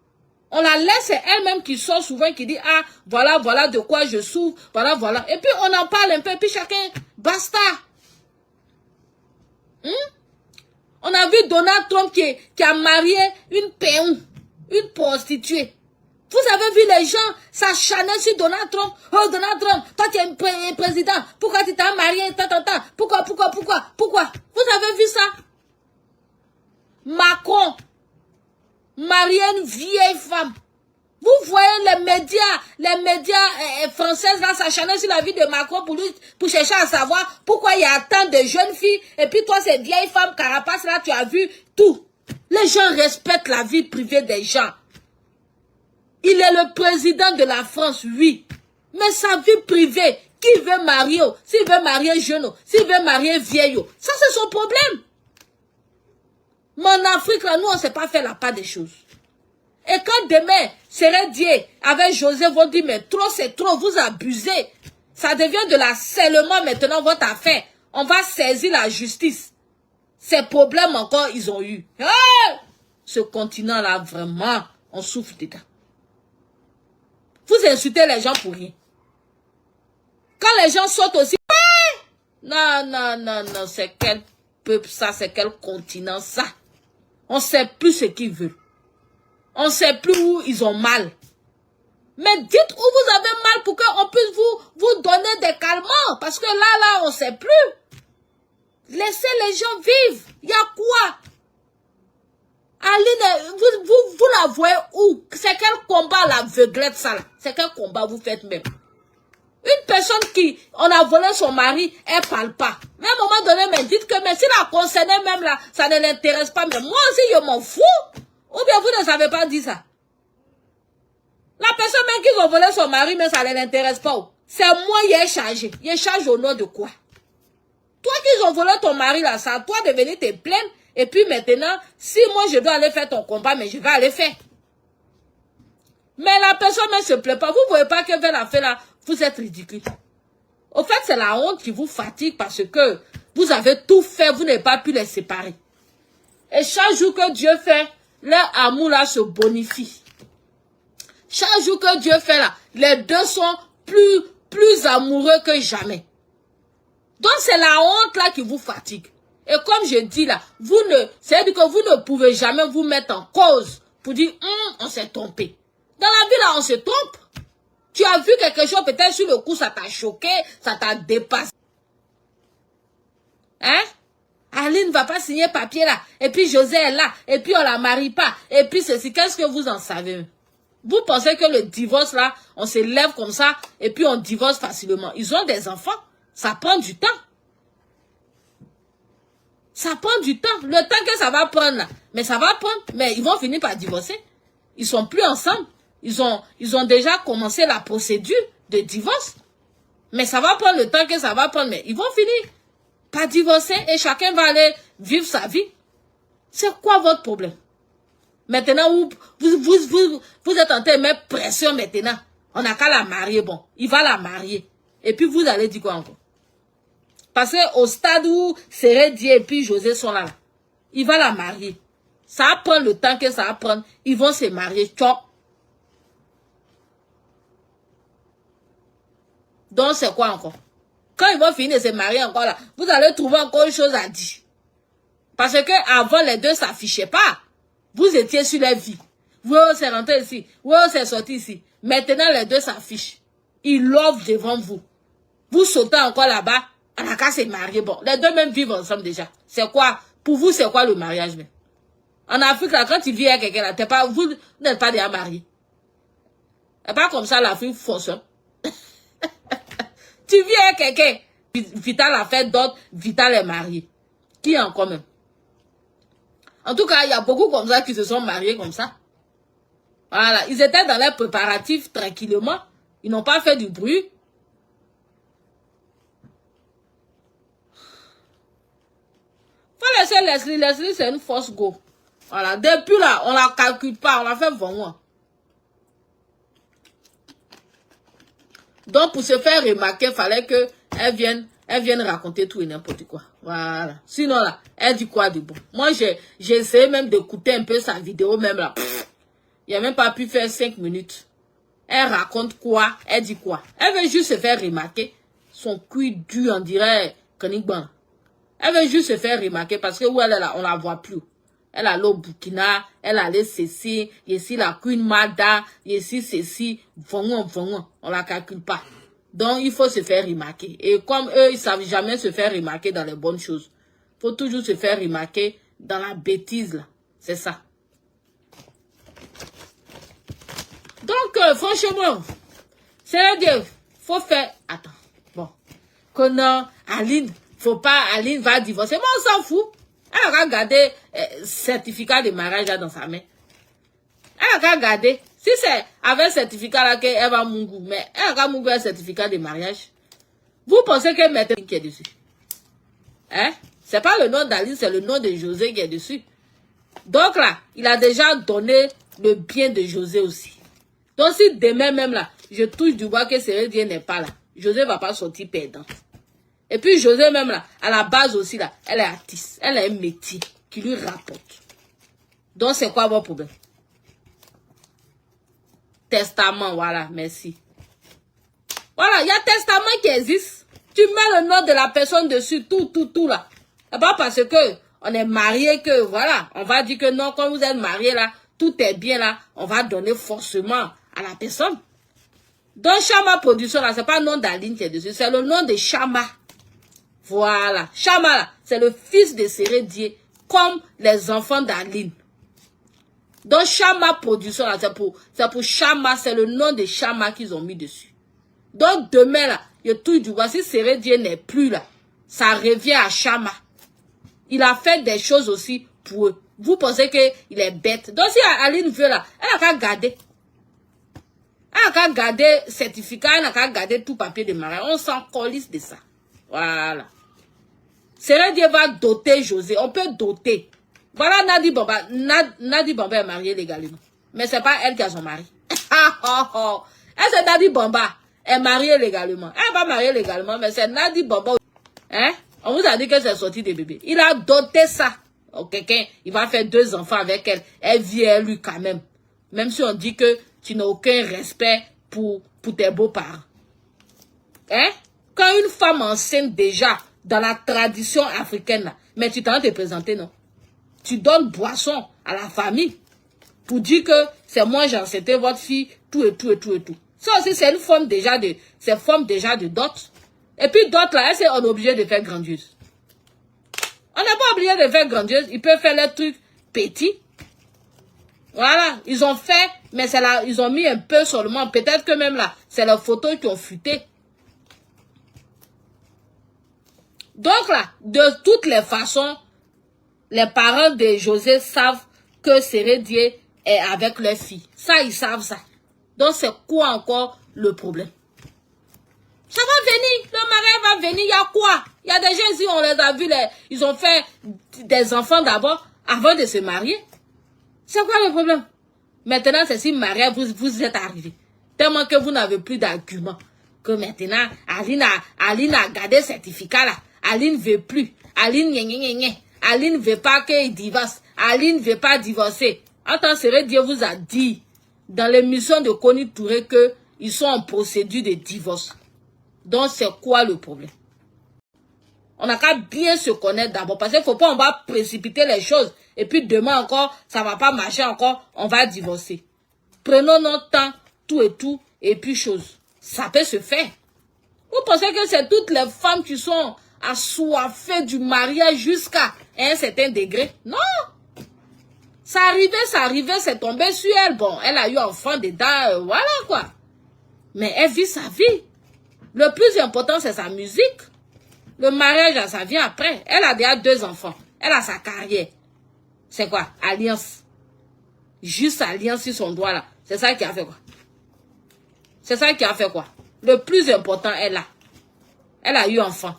On la laisse, c'est elle-même qui sort souvent, qui dit, ah, voilà de quoi je souffre, voilà. Et puis on en parle un peu, et puis chacun, basta. On a vu Donald Trump qui a marié une péon, une prostituée. Vous avez vu les gens s'acharner sur Donald Trump. Oh, Donald Trump, toi tu es un président. Pourquoi tu t'as marié? Pourquoi? Vous avez vu ça? Macron, marié une vieille femme. Vous voyez les médias françaises là s'acharner sur la vie de Macron pour chercher à savoir pourquoi il y a tant de jeunes filles. Et puis toi, ces vieilles femmes carapaces là, tu as vu tout. Les gens respectent la vie privée des gens. Il est le président de la France, oui. Mais sa vie privée, qui veut marier? S'il veut marier jeune, s'il veut marier vieille, ça c'est son problème. Mais en Afrique, là, nous, on ne sait pas faire la part des choses. Et quand demain, Sérédi avec José vont dire, mais trop, c'est trop, vous abusez. Ça devient de l'harcèlement maintenant, votre affaire. On va saisir la justice. Ces problèmes encore, ils ont eu. Hey! Ce continent-là, vraiment, on souffre dedans. Vous insultez les gens pour rien. Quand les gens sautent aussi, non, non, non, non, c'est quel peuple ça, c'est quel continent ça. On ne sait plus ce qu'ils veulent. On ne sait plus où ils ont mal. Mais dites où vous avez mal pour qu'on puisse vous donner des calmants. Parce que là, on ne sait plus. Laissez les gens vivre. Il y a quoi? Aline, vous la voyez où? C'est quel combat l'aveuglette ça là? C'est quel combat vous faites même? Une personne qui, on a volé son mari, elle parle pas. Mais à un moment donné, mais dites que, mais si la concernée même là, ça ne l'intéresse pas, mais moi aussi je m'en fous. Ou bien vous ne savez pas dire ça. La personne même qui a volé son mari, mais ça ne l'intéresse pas. C'est moi qui ai chargé. Il charge au nom de quoi? Toi qui ont volé ton mari là, ça, toi de venir te plaindre. Et puis maintenant, si moi je dois aller faire ton combat, mais je vais aller faire. Mais la personne ne se plaît pas. Vous ne voyez pas que vers la fin là, vous êtes ridicule. Au fait, c'est la honte qui vous fatigue parce que vous avez tout fait, vous n'avez pas pu les séparer. Et chaque jour que Dieu fait, leur amour là se bonifie. Chaque jour que Dieu fait là, les deux sont plus amoureux que jamais. Donc c'est la honte là qui vous fatigue. Et comme je dis là, c'est-à-dire que vous ne pouvez jamais vous mettre en cause pour dire, on s'est trompé. Dans la vie là, on se trompe. Tu as vu quelque chose, peut-être sur le coup, ça t'a choqué, ça t'a dépassé. Hein? Aline ne va pas signer papier là, et puis José est là, et puis on la marie pas, et puis ceci, qu'est-ce que vous en savez? Vous pensez que le divorce là, on se lève comme ça, et puis on divorce facilement. Ils ont des enfants, ça prend du temps. Ça prend du temps, le temps que ça va prendre là, mais ça va prendre, mais ils vont finir par divorcer. Ils sont plus ensemble. Ils ont déjà commencé la procédure de divorce. Mais ça va prendre le temps que ça va prendre. Mais ils vont finir par divorcer et chacun va aller vivre sa vie. C'est quoi votre problème? Maintenant, vous êtes en train de mettre pression maintenant. On n'a qu'à la marier. Bon, il va la marier. Et puis vous allez dire quoi encore? Parce qu'au stade où Sérédi et puis José sont là, il va la marier. Ça va prendre le temps que ça va prendre. Ils vont se marier. Tchok. Donc, c'est quoi encore? Quand ils vont finir de se marier encore là, vous allez trouver encore une chose à dire. Parce que avant les deux s'affichaient pas. Vous étiez sur leur vie. Vous, c'est rentré ici. Vous, c'est sorti ici. Maintenant, les deux s'affichent. Ils l'offrent devant vous. Vous sautez encore là-bas. On n'a qu'à se marier. Bon, les deux même vivent ensemble déjà. C'est quoi? Pour vous, c'est quoi le mariage même? En Afrique, là, quand tu vis avec quelqu'un là, vous n'êtes pas déjà marié. C'est pas comme ça l'Afrique fonctionne. Tu vis avec quelqu'un, Vital a fait d'autres, Vital est marié. Qui encore même? En tout cas, il y a beaucoup comme ça qui se sont mariés comme ça. Voilà, ils étaient dans leurs préparatifs tranquillement. Ils n'ont pas fait du bruit. Faut laisser Leslie. Leslie, c'est une force go. Voilà, depuis là, on la calcule pas, on la fait vraiment. Donc, pour se faire remarquer, il fallait qu'elle vienne raconter tout et n'importe quoi. Voilà. Sinon, là, elle dit quoi de bon? Moi, j'ai essayé même d'écouter un peu sa vidéo, même là. Il n'a même pas pu faire 5 minutes. Elle raconte quoi? Elle dit quoi? Elle veut juste se faire remarquer. Son cuir dur, on dirait Kanigban. Elle veut juste se faire remarquer parce que où elle est là, on la voit plus. Elle allait au Burkina, elle allait ceci, ici la Queen Mada, ici ceci, vraiment, on la calcule pas. Donc il faut se faire remarquer. Et comme eux, ils savent jamais se faire remarquer dans les bonnes choses. Il faut toujours se faire remarquer dans la bêtise là. C'est ça. Donc franchement, c'est-à-dire, faut faire, attends, bon, que non, Aline, faut pas, Aline va divorcer, moi on s'en fout. Elle a regardé certificat de mariage là dans sa main. Elle a regardé. Si c'est avec certificat là qu'elle va Mungu, mais elle a Mungu un certificat de mariage. Vous pensez que maintenant qui est dessus? Hein? C'est pas le nom d'Aline, c'est le nom de José qui est dessus. Donc là, il a déjà donné le bien de José aussi. Donc si demain même là, je touche du bois que Sérédien n'est pas là, José va pas sortir perdant. Et puis José même là, à la base aussi là, elle est artiste. Elle a un métier qui lui rapporte. Donc, c'est quoi votre problème? Testament, voilà, merci. Voilà, il y a testament qui existe. Tu mets le nom de la personne dessus, tout là. C'est pas parce que on est marié que, voilà, on va dire que non, quand vous êtes marié là, tout est bien là, on va donner forcément à la personne. Donc, Chama Production là, c'est pas le nom d'Aline qui est dessus, c'est le nom de Chama. Voilà, Chama là, c'est le fils de Sérédier, comme les enfants d'Aline. Donc, Chama Production là, c'est pour Chama, c'est le nom de Chama qu'ils ont mis dessus. Donc, demain, là, il y a tout du bois. Si Sérédier n'est plus là, ça revient à Chama. Il a fait des choses aussi pour eux. Vous pensez qu'il est bête. Donc, si Aline veut là, elle a qu'à garder. Elle a qu'à garder certificat, elle a qu'à garder tout papier de mariage. On s'en colisse de ça. Voilà. Sérédier va doter José. On peut doter. Voilà Nadi Bamba. Nadi Bamba est mariée légalement. Mais c'est pas elle qui a son mari. Elle, c'est Nadi Bamba. Elle est mariée légalement. Elle va marier légalement, mais c'est Nadi Bamba. Hein? On vous a dit que c'est sorti des bébés. Il a doté ça. Quelqu'un, il va faire 2 enfants avec elle. Elle vit à lui quand même. Même si on dit que tu n'as aucun respect pour tes beaux-parents. Hein? Quand une femme enceinte déjà, dans la tradition africaine, là, mais tu t'en te présenter, non? Tu donnes boisson à la famille pour dire que c'est moi j'ai enceinté votre fille, tout et tout et tout et tout. Ça aussi, c'est une forme déjà de dot. Et puis d'autres là, on est obligé de faire grandiose. On n'est pas obligé de faire grandiose. Ils peuvent faire les trucs petits. Voilà, ils ont fait, mais c'est là, ils ont mis un peu seulement. Peut-être que même là, c'est leurs photos qui ont fuité. Donc là, de toutes les façons, les parents de José savent que Sérédier est avec leur fille. Ça, ils savent ça. Donc, c'est quoi encore le problème? Ça va venir, le mariage va venir, il y a quoi? Il y a des gens ici, on les a vus, ils ont fait des enfants d'abord, avant de se marier. C'est quoi le problème? Maintenant, c'est si mariage, vous êtes arrivé. Tellement que vous n'avez plus d'arguments. Que maintenant, Aline a gardé le certificat là. Aline ne veut plus. Aline ne veut pas qu'il divorce. Aline ne veut pas divorcer. Attends, Sérédier vous a dit dans l'émission de Connie Touré qu'ils sont en procédure de divorce. Donc, c'est quoi le problème? On n'a qu'à bien se connaître d'abord. Parce qu'il ne faut pas, on va précipiter les choses. Et puis demain encore, ça ne va pas marcher encore, on va divorcer. Prenons notre temps, tout et tout, et puis chose. Ça peut se faire. Vous pensez que c'est toutes les femmes qui sont assoiffées du mariage jusqu'à un certain degré? Non! Ça arrivait, c'est tombé sur elle. Bon, elle a eu enfant dedans, voilà quoi. Mais elle vit sa vie. Le plus important, c'est sa musique. Le mariage, ça vient après. Elle a déjà 2 enfants. Elle a sa carrière. C'est quoi? Alliance. Juste alliance sur son doigt là. C'est ça qui a fait quoi? C'est ça qui a fait quoi? Le plus important, elle a. Elle a eu enfant.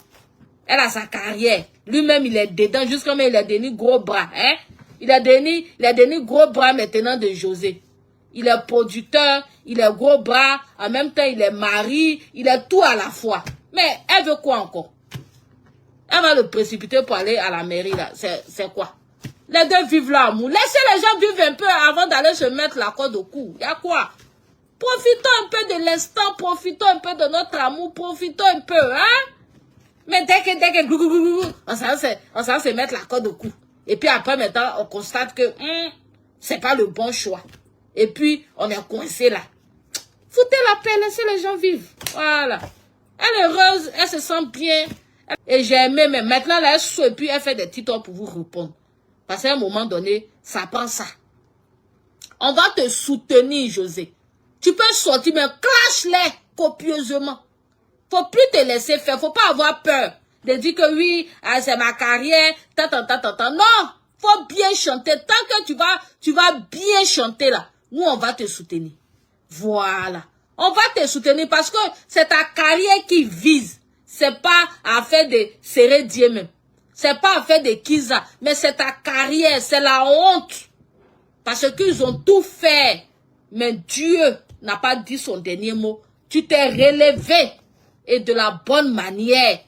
Elle a sa carrière. Lui-même, il est dedans. Jusqu'à même, il a donné gros bras. Hein? Il a donné gros bras maintenant de José. Il est producteur, il est gros bras. En même temps, il est mari. Il est tout à la fois. Mais elle veut quoi encore? Elle va le précipiter pour aller à la mairie là. C'est quoi? Les deux vivent l'amour. Laissez les gens vivre un peu avant d'aller se mettre la corde au cou. Il y a quoi? Profitons un peu de l'instant, profitons un peu de notre amour, profitons un peu, hein? Mais dès que, on s'en se mettre la corde au cou. Et puis après, maintenant, on constate que c'est pas le bon choix. Et puis, on est coincé là. Foutez la paix, laissez les gens vivre. Voilà. Elle est heureuse, elle se sent bien. Et j'ai aimé, mais maintenant, là, elle saute et puis elle fait des titres pour vous répondre. Parce qu'à un moment donné, ça prend ça. On va te soutenir, José. Tu peux sortir, mais clash-les copieusement. Faut plus te laisser faire. Faut pas avoir peur de dire que oui, c'est ma carrière. Non, faut bien chanter. Tant que tu vas bien chanter là, nous, on va te soutenir. Voilà. On va te soutenir parce que c'est ta carrière qui vise. C'est pas à faire de Sérédier même. C'est pas à faire de Kiza. Mais c'est ta carrière. C'est la honte. Parce qu'ils ont tout fait. Mais Dieu n'a pas dit son dernier mot. Tu t'es relevé. Et de la bonne manière.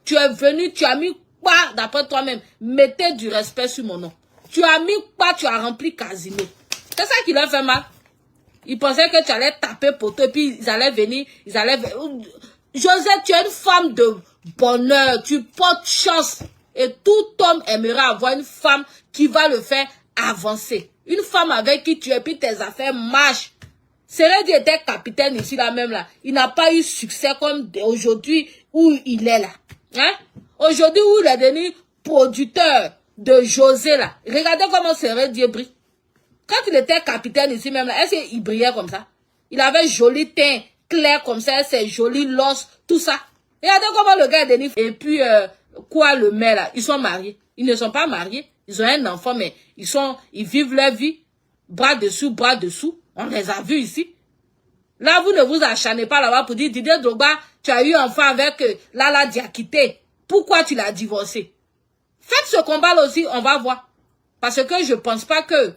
Tu es venu, tu as mis quoi d'après toi-même? Mettez du respect sur mon nom. Tu as mis quoi? Tu as rempli casino. C'est ça qui leur fait mal. Ils pensaient que tu allais taper poteau et puis ils allaient venir. Josette, tu es une femme de bonheur. Tu portes chance. Et tout homme aimerait avoir une femme qui va le faire avancer. Une femme avec qui tu es, puis tes affaires marchent. Seredi était capitaine ici, là même là. Il n'a pas eu succès comme aujourd'hui où il est là. Hein? Aujourd'hui où il est devenu producteur de José là. Regardez comment Seredi brille. Quand il était capitaine ici même là, est-ce qu'il brillait comme ça? Il avait joli teint clair comme ça, ses jolis losses, tout ça. Regardez comment le gars est devenu. Et puis, quoi le maire là? Ils sont mariés. Ils ne sont pas mariés. Ils ont un enfant, mais ils vivent leur vie. Bras dessous, bras dessous. On les a vus ici. Là, vous ne vous acharnez pas là-bas pour dire, Didier Drogba, tu as eu un enfant avec Lala Diakité. Pourquoi tu l'as divorcé? Faites ce combat-là aussi, on va voir. Parce que je pense pas que,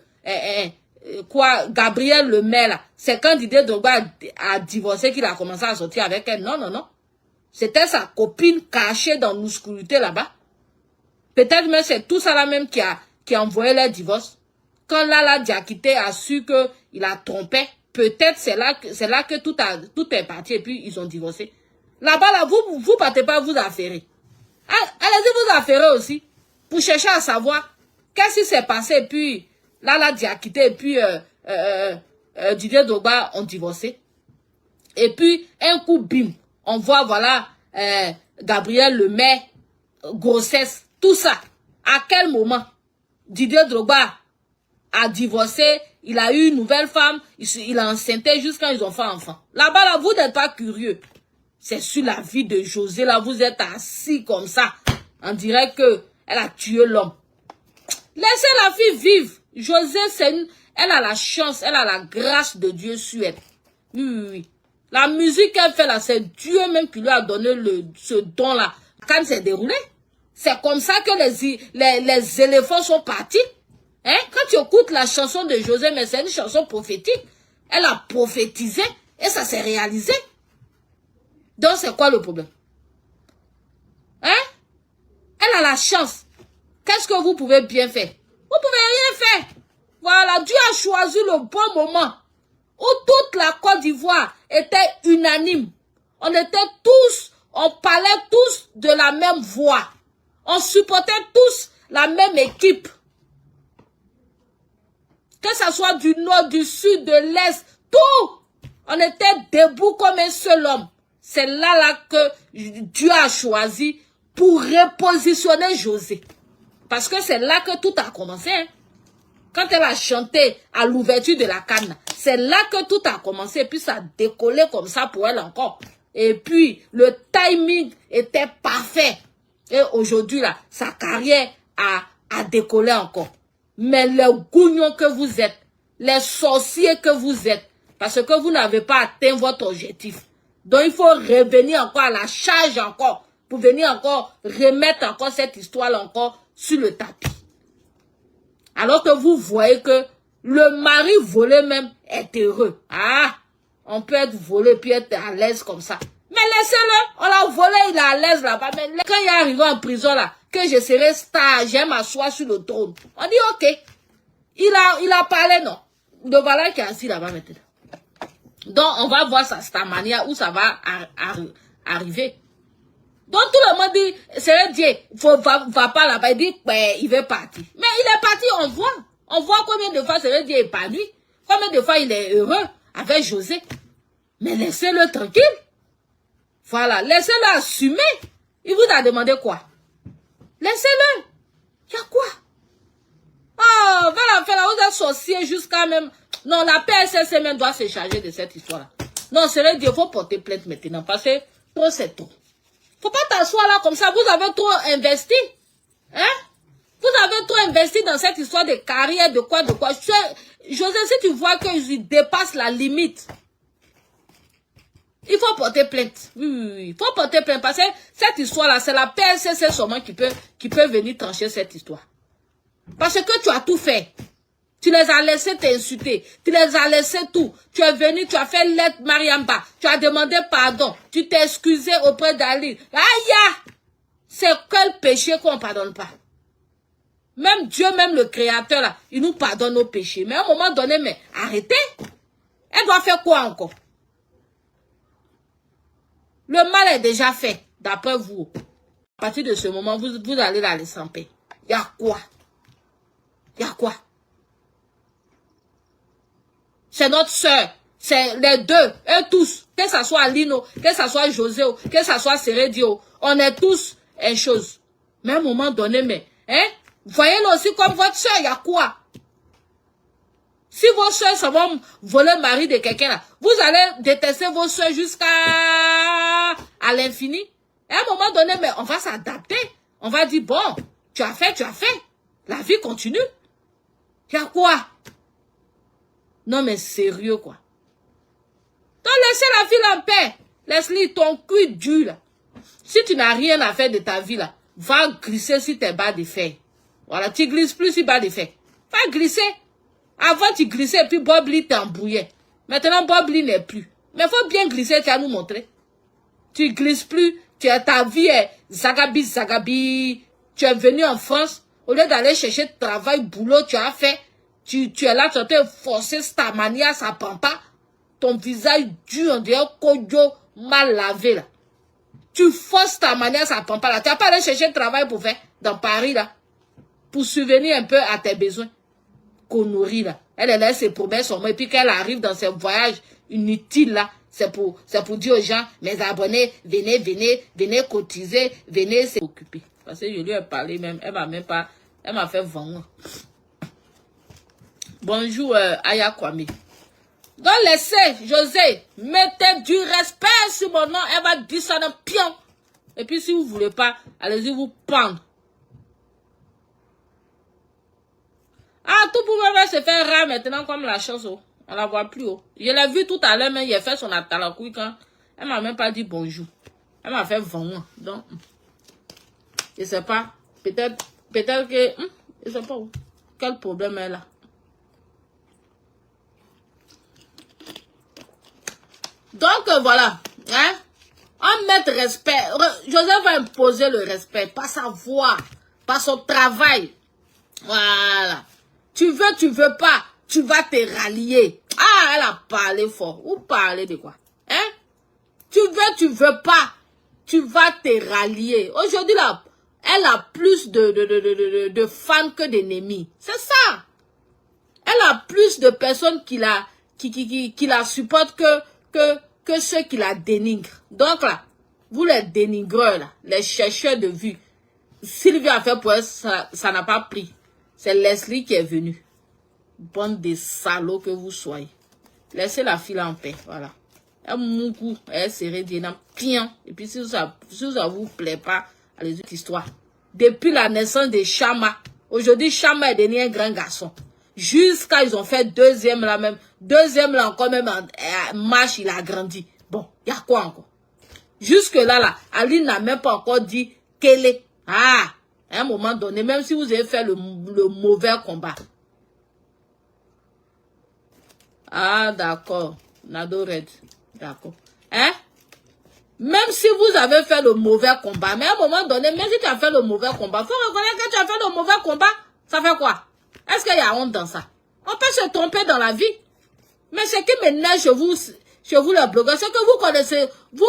Gabriel le maire là, c'est quand Didier Drogba a divorcé qu'il a commencé à sortir avec elle. Non, non, non. C'était sa copine cachée dans l'obscurité là-bas. Peut-être même c'est tout ça là même qui a envoyé leur divorce. Quand Lala Diakité a su que il a trompé, peut-être c'est là que tout est parti et puis ils ont divorcé. Là-bas, là, vous partez pas vous affairer. Allez-y vous affairer aussi. Pour chercher à savoir qu'est-ce qui s'est passé et puis Lala Diakité et puis Didier Drogba ont divorcé. Et puis, un coup, bim, on voit, voilà, Gabriel le maire, grossesse, tout ça. À quel moment Didier Drogba a divorcé, il a eu une nouvelle femme, il a enceinté jusqu'à ils ont fait enfant. Là-bas, là, vous n'êtes pas curieux. C'est sur la vie de José, là, vous êtes assis comme ça. On dirait que elle a tué l'homme. Laissez la fille vivre. José, elle a la chance, elle a la grâce de Dieu sur elle. Oui, oui, oui. La musique qu'elle fait là, c'est Dieu même qui lui a donné ce don-là. Quand c'est déroulé, c'est comme ça que les éléphants sont partis. Hein? Quand tu écoutes la chanson de José, mais c'est une chanson prophétique. Elle a prophétisé et ça s'est réalisé. Donc c'est quoi le problème? Hein? Elle a la chance. Qu'est-ce que vous pouvez bien faire? Vous pouvez rien faire. Voilà, Dieu a choisi le bon moment où toute la Côte d'Ivoire était unanime. On parlait tous de la même voix. On supportait tous la même équipe. Que ce soit du nord, du sud, de l'est, tout. On était debout comme un seul homme. C'est là que Dieu a choisi pour repositionner José. Parce que c'est là que tout a commencé. Hein. Quand elle a chanté à l'ouverture de la canne, c'est là que tout a commencé. Et puis ça a décollé comme ça pour elle encore. Et puis le timing était parfait. Et aujourd'hui, là, sa carrière a décollé encore. Mais les gougnons que vous êtes, les sorciers que vous êtes, parce que vous n'avez pas atteint votre objectif. Donc il faut revenir encore à la charge encore, pour venir encore remettre encore cette histoire-là encore sur le tapis. Alors que vous voyez que le mari volé même est heureux. Ah, on peut être volé puis être à l'aise comme ça. Mais laissez-le, on l'a volé, il est à l'aise là-bas. Mais quand il est arrivé en prison là, que je serai star, j'aime m'asseoir sur le trône. On dit ok. Il a parlé, non. De voilà qui est assis là-bas maintenant. Donc on va voir sa starmania où ça va arriver. Donc tout le monde dit, c'est Dieu, va pas là-bas, il dit, il veut partir. Mais il est parti, on voit. On voit combien de fois c'est Dieu épanoui. Combien de fois il est heureux avec José. Mais laissez-le tranquille. Voilà, laissez-le assumer. Il vous a demandé quoi? Laissez-le. Il y a quoi? Oh, va la faire là, vous êtes sorcier jusqu'à même... Non, la PSSC même doit se charger de cette histoire-là. Non, c'est Dieu, il faut porter plainte maintenant parce que trop c'est trop. Faut pas t'asseoir là comme ça, vous avez trop investi. Hein? Vous avez trop investi dans cette histoire de carrière, de quoi. José, si tu vois qu'il dépasse la limite, il faut porter plainte. Oui. Il faut porter plainte parce que cette histoire-là, c'est la PSC seulement qui peut venir trancher cette histoire. Parce que tu as tout fait. Tu les as laissés t'insulter. Tu les as laissés tout. Tu es venu, tu as fait lettre Mariamba. Tu as demandé pardon. Tu t'es excusé auprès d'Ali. Aïe! C'est quel péché qu'on ne pardonne pas? Même Dieu, même le Créateur, là, il nous pardonne nos péchés. Mais à un moment donné, mais arrêtez. Elle doit faire quoi encore? Le mal est déjà fait, d'après vous. À partir de ce moment, vous allez la laisser en paix. Il y a quoi? Il y a quoi? C'est notre soeur. C'est les deux, eux tous. Que ce soit Lino, que ce soit José, que ce soit Seredio. On est tous une chose. Mais à un moment donné, mais, hein? Voyez-le aussi comme votre soeur, il y a quoi? Si vos soeurs s'en vont voler le mari de quelqu'un là, vous allez détester vos soeurs jusqu'à l'infini. Et à un moment donné, mais on va s'adapter. On va dire, bon, tu as fait. La vie continue. Il y a quoi? Non mais sérieux quoi. Donc laissez la vie en paix. Laisse-lui ton cul dur là. Si tu n'as rien à faire de ta vie là, va glisser sur tes bas de fer. Voilà, tu glisses plus sur bas de fer. Va glisser. Avant tu glissais et puis Bob Lee t'embrouillait. Maintenant Bob Lee n'est plus. Mais il faut bien glisser, tu vas nous montrer. Tu glisses plus. Ta vie est zagabi. Tu es venu en France. Au lieu d'aller chercher travail, boulot, tu as fait. Tu es là, tu as forcé ta manière, ça prend pas. Ton visage dur, on dirait kojo mal lavé là. Tu forces ta manière, ça prend pas là. Tu n'as pas allé chercher travail pour faire dans Paris là. Pour subvenir un peu à tes besoins. Qu'on nourrit là. Elle est là, ses promesses sont mortes. Et puis qu'elle arrive dans ses voyages inutiles là. C'est pour dire aux gens, mes abonnés, venez cotiser, venez s'occuper. Parce que je lui ai parlé même, elle m'a fait vendre. Bonjour Aya Kwame. Donc laissez, José, mettez du respect sur mon nom, elle va dire ça dans pion. Et puis si vous ne voulez pas, allez-y vous pendre. Ah, tout pour moi se faire rare maintenant comme la chose. Oh. On la voit plus haut. Je l'ai vu tout à l'heure, mais il a fait son atalakouille quand elle m'a même pas dit bonjour. Elle m'a fait vendre. Donc, je sais pas. Peut-être que, je sais pas où. Quel problème elle a. Donc, voilà. Hein? On met respect. Joseph va imposer le respect. Par sa voix. Par son travail. Voilà. Tu veux pas. Tu vas te rallier. Ah, elle a parlé fort. Ou parler de quoi? Hein? Tu veux pas. Tu vas te rallier. Aujourd'hui, là, elle a plus de fans que d'ennemis. C'est ça. Elle a plus de personnes qui la supportent que ceux qui la dénigrent. Donc là, vous les dénigreurs, là, les chercheurs de vue, Sylvie a fait pour elle, ça n'a pas pris. C'est Leslie qui est venue. Bande de salauds que vous soyez. Laissez la fille en paix, voilà. Elle moukou, elle serait bien. Et puis si ça vous plaît pas, allez-y, cette histoire. Depuis la naissance de Chama, aujourd'hui Chama est devenu un grand garçon. Jusqu'à ils ont fait deuxième là même. Deuxième là encore même en marche, il a grandi. Bon, il y a quoi encore? Jusque là, Aline n'a même pas encore dit qu'elle est. Ah, à un moment donné, même si vous avez fait le mauvais combat. Ah, d'accord. Nado Red. D'accord. Hein? Même si vous avez fait le mauvais combat, mais à un moment donné, même si tu as fait le mauvais combat, il faut reconnaître que tu as fait le mauvais combat. Ça fait quoi? Est-ce qu'il y a honte dans ça? On peut se tromper dans la vie. Mais ce qui m'énerve chez vous les blogueurs, c'est que vous connaissez, vous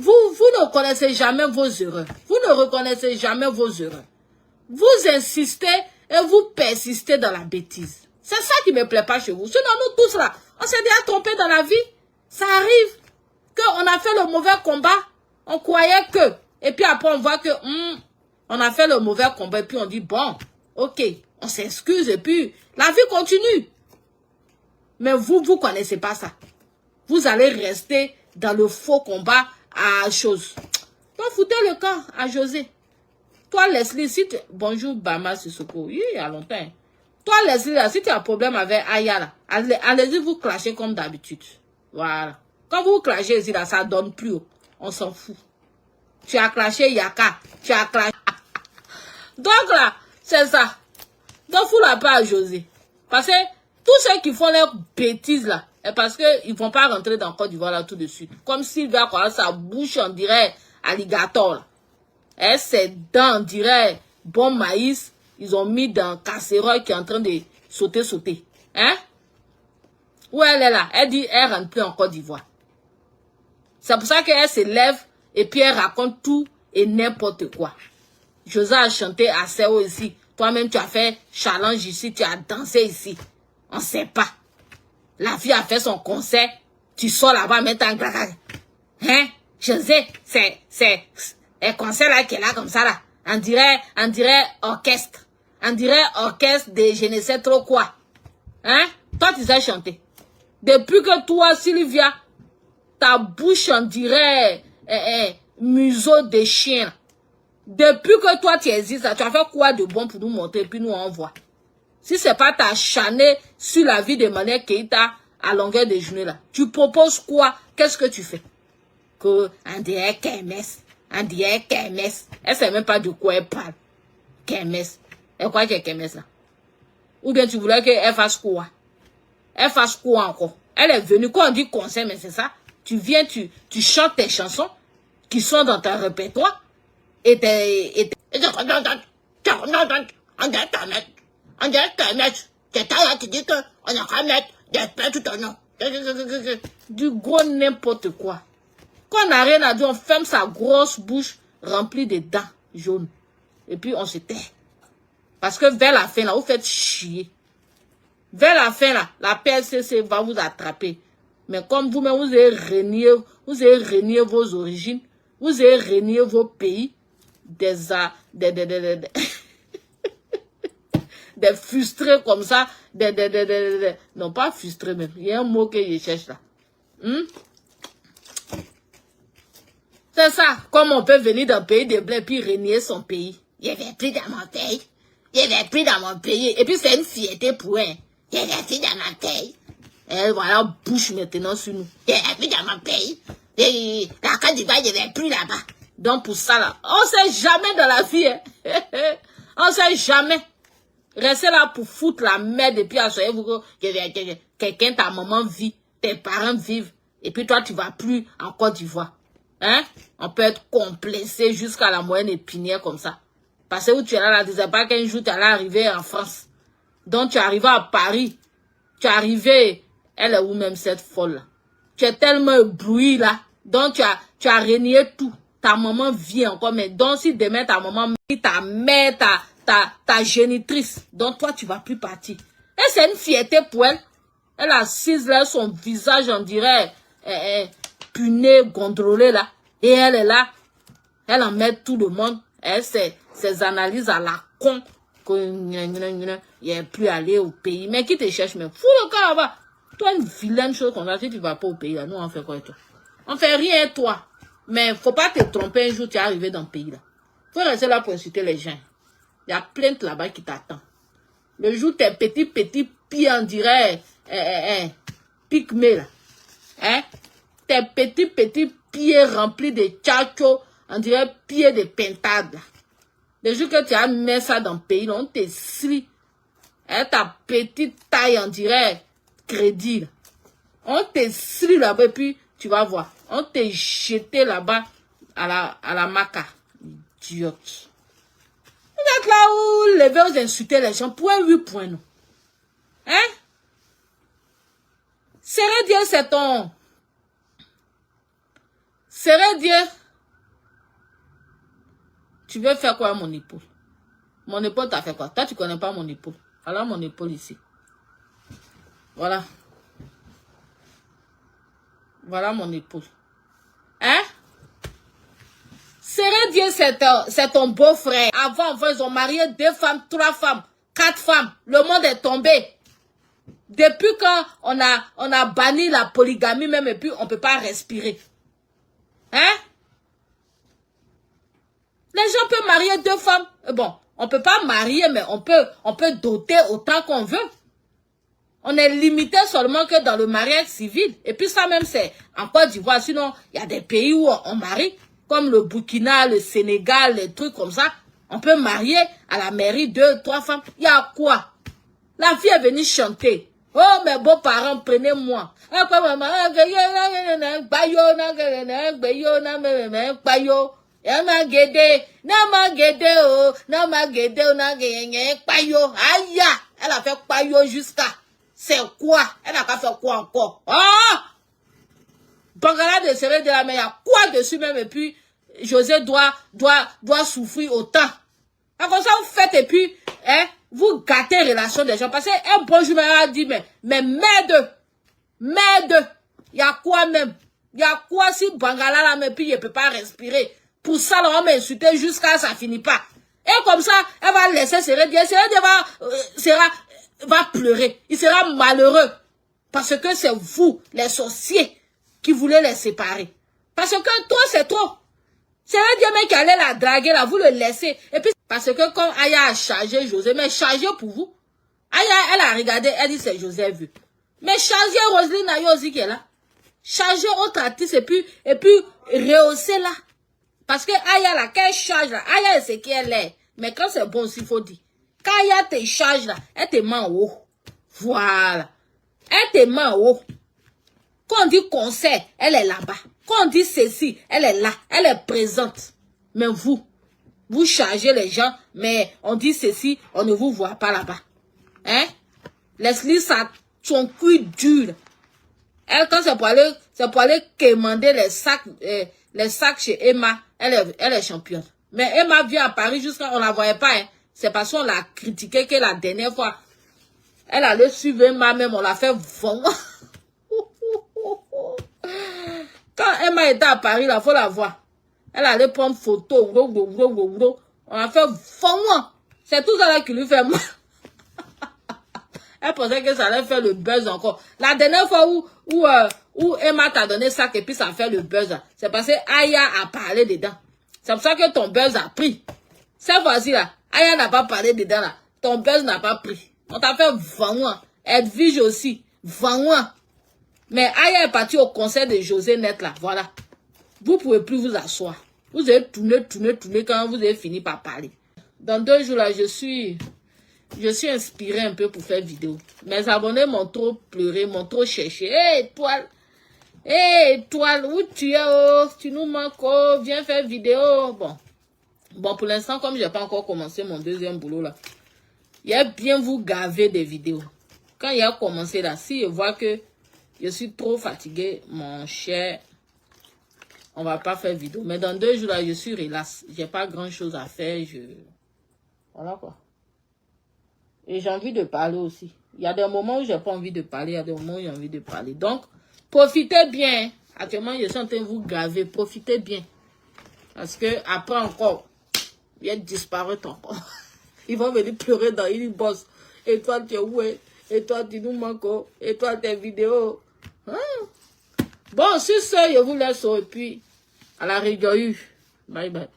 ne connaissez jamais vos erreurs. Vous ne reconnaissez jamais vos erreurs. Vous insistez et vous persistez dans la bêtise. C'est ça qui me plaît pas chez vous. Sinon, nous tous là, on s'est déjà trompé dans la vie. Ça arrive qu'on a fait le mauvais combat. On croyait que. Et puis après, on voit que on a fait le mauvais combat. Et puis on dit, bon, ok, on s'excuse. Et puis, la vie continue. Mais vous connaissez pas ça. Vous allez rester dans le faux combat à chose. Donc, foutez le camp à José. Toi, Leslie, si tu... Bonjour, Bama Sissoko. Oui, il y a longtemps. Toi, Leslie, là, si tu as un problème avec Aya, là, allez-y vous clasher comme d'habitude. Voilà. Quand vous clashez ici, là, ça donne plus haut. On s'en fout. Tu as clashé Yaka. Tu as clashé... Donc, là, c'est ça. Donc, fous la pas à José. Parce que tous ceux qui font leurs bêtises, là, est parce qu'ils ne vont pas rentrer dans Côte d'Ivoire, là, tout de suite. Comme s'il va quoi, sa bouche, on dirait alligator, là. Et ses dents, on dirait bon maïs. ils ont mis dans casserole qui est en train de sauter. Hein? Où elle est là? Elle dit, elle rentre plus en Côte d'Ivoire. C'est pour ça qu'elle se lève et puis elle raconte tout et n'importe quoi. José a chanté à Seo ici. Toi-même, tu as fait challenge ici, tu as dansé ici. On ne sait pas. La fille a fait son concert. Tu sors là-bas, maintenant. Hein? José, c'est un concert là qui est là comme ça là. On dirait orchestre. On dirait orchestre de je ne sais trop quoi. Hein? Toi, tu sais chanter. Depuis que toi, Sylvia, ta bouche, on dirait museau de chien. Depuis que toi, tu existes, tu as fait quoi de bon pour nous montrer, puis nous on voit. Si c'est pas t'acharner sur la vie de Manuel Keïta à longueur de journée là, tu proposes quoi? Qu'est-ce que tu fais? Que on dirait KMS. On dirait KMS. Elle sait même pas de quoi elle parle. KMS. Elle croit qu'il y a KMS là. Ou bien tu voulais qu'elle fasse quoi? Elle fasse quoi encore? Elle est venue, quand on dit concert, mais c'est ça. Tu viens, tu chantes tes chansons qui sont dans ton répertoire. Et tu dis qu'on a qu'à mettre des pains tout au nom. Du gros n'importe quoi. Quand on n'a rien à dire, on ferme sa grosse bouche remplie de dents jaunes. Et puis on se tait. Parce que vers la fin, là, vous faites chier. Vers la fin, là, la PSCC va vous attraper. Mais comme vous-même, vous avez renié vos origines, vous avez renié vos pays, des frustrés comme ça, non pas frustrés même, il y a un mot que je cherche là. C'est ça, comme on peut venir d'un pays de blé puis renier son pays. Il n'y avait plus dans mon pays. Il n'y avait plus dans mon pays. Et puis c'est une fierté pour elle. Il n'y avait plus dans mon pays. Et voilà, bouche maintenant sur nous. Il n'y avait plus dans mon pays. Et la Côte d'Ivoire, il n'y avait plus là-bas. Donc pour ça là, on sait jamais dans la vie. Hein. On sait jamais. Restez là pour foutre la merde et puis assoyez-vous que quelqu'un, ta maman vit, tes parents vivent. Et puis toi, tu vas plus en Côte d'Ivoire. Hein? On peut être complexé jusqu'à la moyenne épinière comme ça. Parce que où tu es là, disais pas qu'un jour tu allais arriver en France. Donc tu es arrivé à Paris. Tu es arrivé, elle est où même cette folle là? Tu es tellement ébloui là. Donc tu as renié tout. Ta maman vit encore, mais donc si demain ta maman, ta mère, ta génitrice, donc toi tu vas plus partir. Et c'est une fierté pour elle. Elle assise là, son visage on dirait puné, gondrolé là. Et elle est là. Elle en met tout le monde. Elle ses analyses à la con. Il n'y a plus aller au pays. Mais qui te cherche, mais fous le cas là-bas. Toi, une vilaine chose qu'on a, si tu vas pas au pays là, nous on fait quoi toi? On fait rien toi. Mais faut pas te tromper un jour, tu es arrivé dans le pays là. Faut rester là pour insulter les gens. Il y a plein de là-bas qui t'attendent. Le jour tes petits pieds, on dirait, pygmées là. Hein? Tes petits pieds remplis de tchacho, on dirait pieds de pentade là. Le jour que tu as mis ça dans le pays, là, on te scie. Hein, ta petite taille, on dirait crédit là. On te scie là-bas et puis tu vas voir. On te jeté là-bas à la maca. Idiote. Vous êtes là où levez vous insulter les gens pour un 8 points, non? Hein? Serré Dieu, c'est ton. Serré Dieu. Tu veux faire quoi à mon épaule? Mon épaule t'a fait quoi? Toi, tu connais pas mon épaule. Alors, mon épaule ici. Voilà. Voilà mon épouse. Hein? Serré Dieu, c'est ton beau-frère. Avant, ils ont marié 2 femmes, 3 femmes, 4 femmes. Le monde est tombé. Depuis quand on a banni la polygamie même et puis on peut pas respirer. Hein? Les gens peuvent marier 2 femmes. Bon, on peut pas marier, mais on peut doter autant qu'on veut. On est limité seulement que dans le mariage civil. Et puis ça même, c'est en Côte d'Ivoire. Sinon, il y a des pays où on marie, comme le Burkina, le Sénégal, les trucs comme ça. On peut marier à la mairie 2, 3 femmes. Il y a quoi? La fille est venue chanter. Oh, mes beaux-parents, prenez-moi. Yama guédé, nama guédé, oh, nama guédé, oh, na guédé, payo, aïe, elle a fait payo jusqu'à, c'est quoi? Elle a qu'à faire quoi encore? Oh! Bangala de serrer de la main, il y a quoi dessus même, et puis, José doit souffrir autant. Comme ça, vous faites, et puis, hein, vous gâtez la relation des gens, parce qu'un bon jour, a dit, mais merde, il y a quoi même? Il y a quoi si Bangala là, mais puis il ne peut pas respirer? Pour ça, on va m'insulter jusqu'à ça finit pas. Et comme ça, elle va laisser Sérédia. Sérédia va pleurer. Il sera malheureux. Parce que c'est vous, les sorciers, qui voulez les séparer. Parce que toi, c'est trop. Sérédia, mais qui allait la draguer là, vous le laissez. Et puis, parce que comme Aya a chargé José, mais chargé pour vous. Aya, elle a regardé, elle dit c'est José vu. Mais chargé Roselyne Ayo aussi qui est là. Chargé autre artiste et puis rehausser là. Parce que Aya là, quand elle charge là, Aya c'est qui elle est. Mais quand c'est bon, il faut dire. Quand Aya te charge là, elle te met en haut. Voilà. Elle te met en haut. Quand on dit concert, elle est là-bas. Quand on dit ceci, elle est là. Elle est présente. Mais vous chargez les gens, mais on dit ceci, on ne vous voit pas là-bas. Hein? Laisse-lui ça, son cul dur. Elle, quand c'est pour aller commander les sacs chez Emma, elle est championne. Mais Emma vient à Paris jusqu'à, on la voyait pas, hein. C'est parce qu'on l'a critiqué que la dernière fois, elle allait suivre Emma même, on l'a fait vendre. Quand Emma était à Paris, il faut la voir. Elle allait prendre photo, on a fait vendre. C'est tout ça là qui lui fait mal. Elle pensait que ça allait faire le buzz encore. La dernière fois où Emma t'a donné ça et puis ça fait le buzz, c'est parce que Aya a parlé dedans. C'est pour ça que ton buzz a pris. Cette fois-ci là, Aya n'a pas parlé dedans là. Ton buzz n'a pas pris. On t'a fait vendre. Edwige aussi. Vendre. Mais Aya est partie au concert de José Net là. Voilà. Vous ne pouvez plus vous asseoir. Vous avez tourné quand vous avez fini par parler. Dans 2 jours là, je suis inspirée un peu pour faire vidéo. Mes abonnés m'ont trop pleuré, m'ont trop cherché. Hé, étoile, où tu es? Oh, tu nous manques, oh, viens faire vidéo. Bon, pour l'instant, comme je n'ai pas encore commencé mon 2e boulot là, il y a bien vous gaver des vidéos. Quand il a commencé là, si je vois que je suis trop fatigué, mon cher, on va pas faire vidéo. Mais dans 2 jours là, je suis relax. J'ai pas grand chose à faire. Voilà quoi. Et j'ai envie de parler aussi. Il y a des moments où j'ai pas envie de parler, il y a des moments où j'ai envie de parler. Donc, profitez bien. Actuellement, je suis en train de vous gaver. Profitez bien. Parce que après encore, il va disparaître encore. Ils vont venir pleurer dans une bosse. Et toi, tu es où? Et toi, tu nous manques. Et toi, tes vidéos. Hein? Bon, sur ce, je vous laisse. Et puis, à la rigueur. Bye bye.